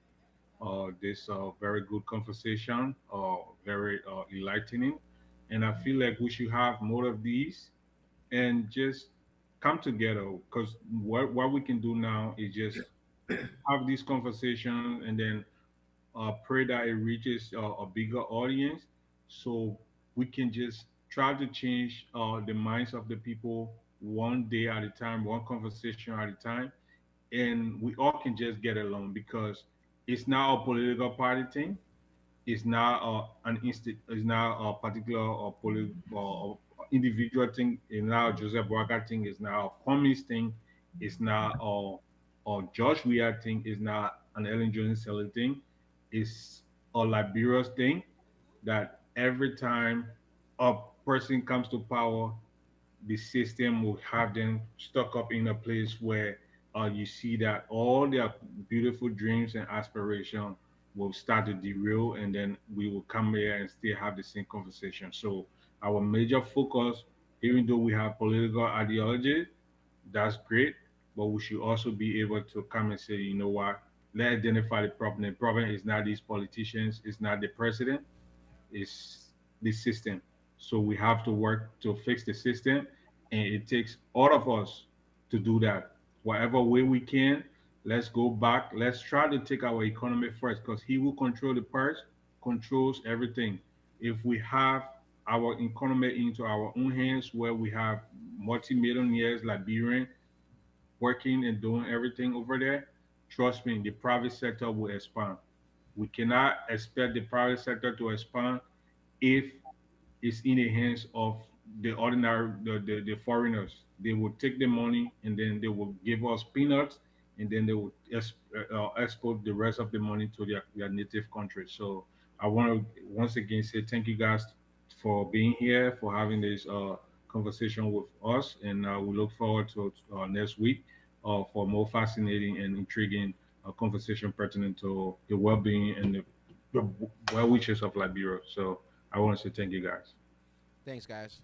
This very good conversation, very enlightening, and I feel like we should have more of these and just come together because what we can do now is just have this conversation and then pray that it reaches a bigger audience so we can just try to change the minds of the people one day at a time, one conversation at a time, and we all can just get along because it's not a political party thing. It's not it's not a particular or individual thing. It's not a Joseph Braga thing. It's not a communist thing. It's not a Josh Weir thing. It's not an Ellen Johnson thing. It's a Liberia's thing that every time a person comes to power, the system will have them stuck up in a place where you see that all their beautiful dreams and aspirations will start to derail, and then we will come here and still have the same conversation. So our major focus, even though we have political ideology, that's great, but we should also be able to come and say, you know what, let's identify the problem. The problem is not these politicians, it's not the president, is the system. So we have to work to fix the system, and it takes all of us to do that. Whatever way we can, let's go back. Let's try to take our economy first, because he who control the purse controls everything. If we have our economy into our own hands, where we have multi-millionaires Liberian working and doing everything over there, trust me, the private sector will expand. We cannot expect the private sector to expand if it's in the hands of the ordinary the foreigners. They will take the money and then they will give us peanuts, and then they will export the rest of the money to their native country. So I want to once again say thank you guys for being here, for having this conversation with us, and we look forward to next week for more fascinating and intriguing conversation pertinent to the well-being and the well wishes of Liberia. So I want to say thank you guys. Thanks, guys.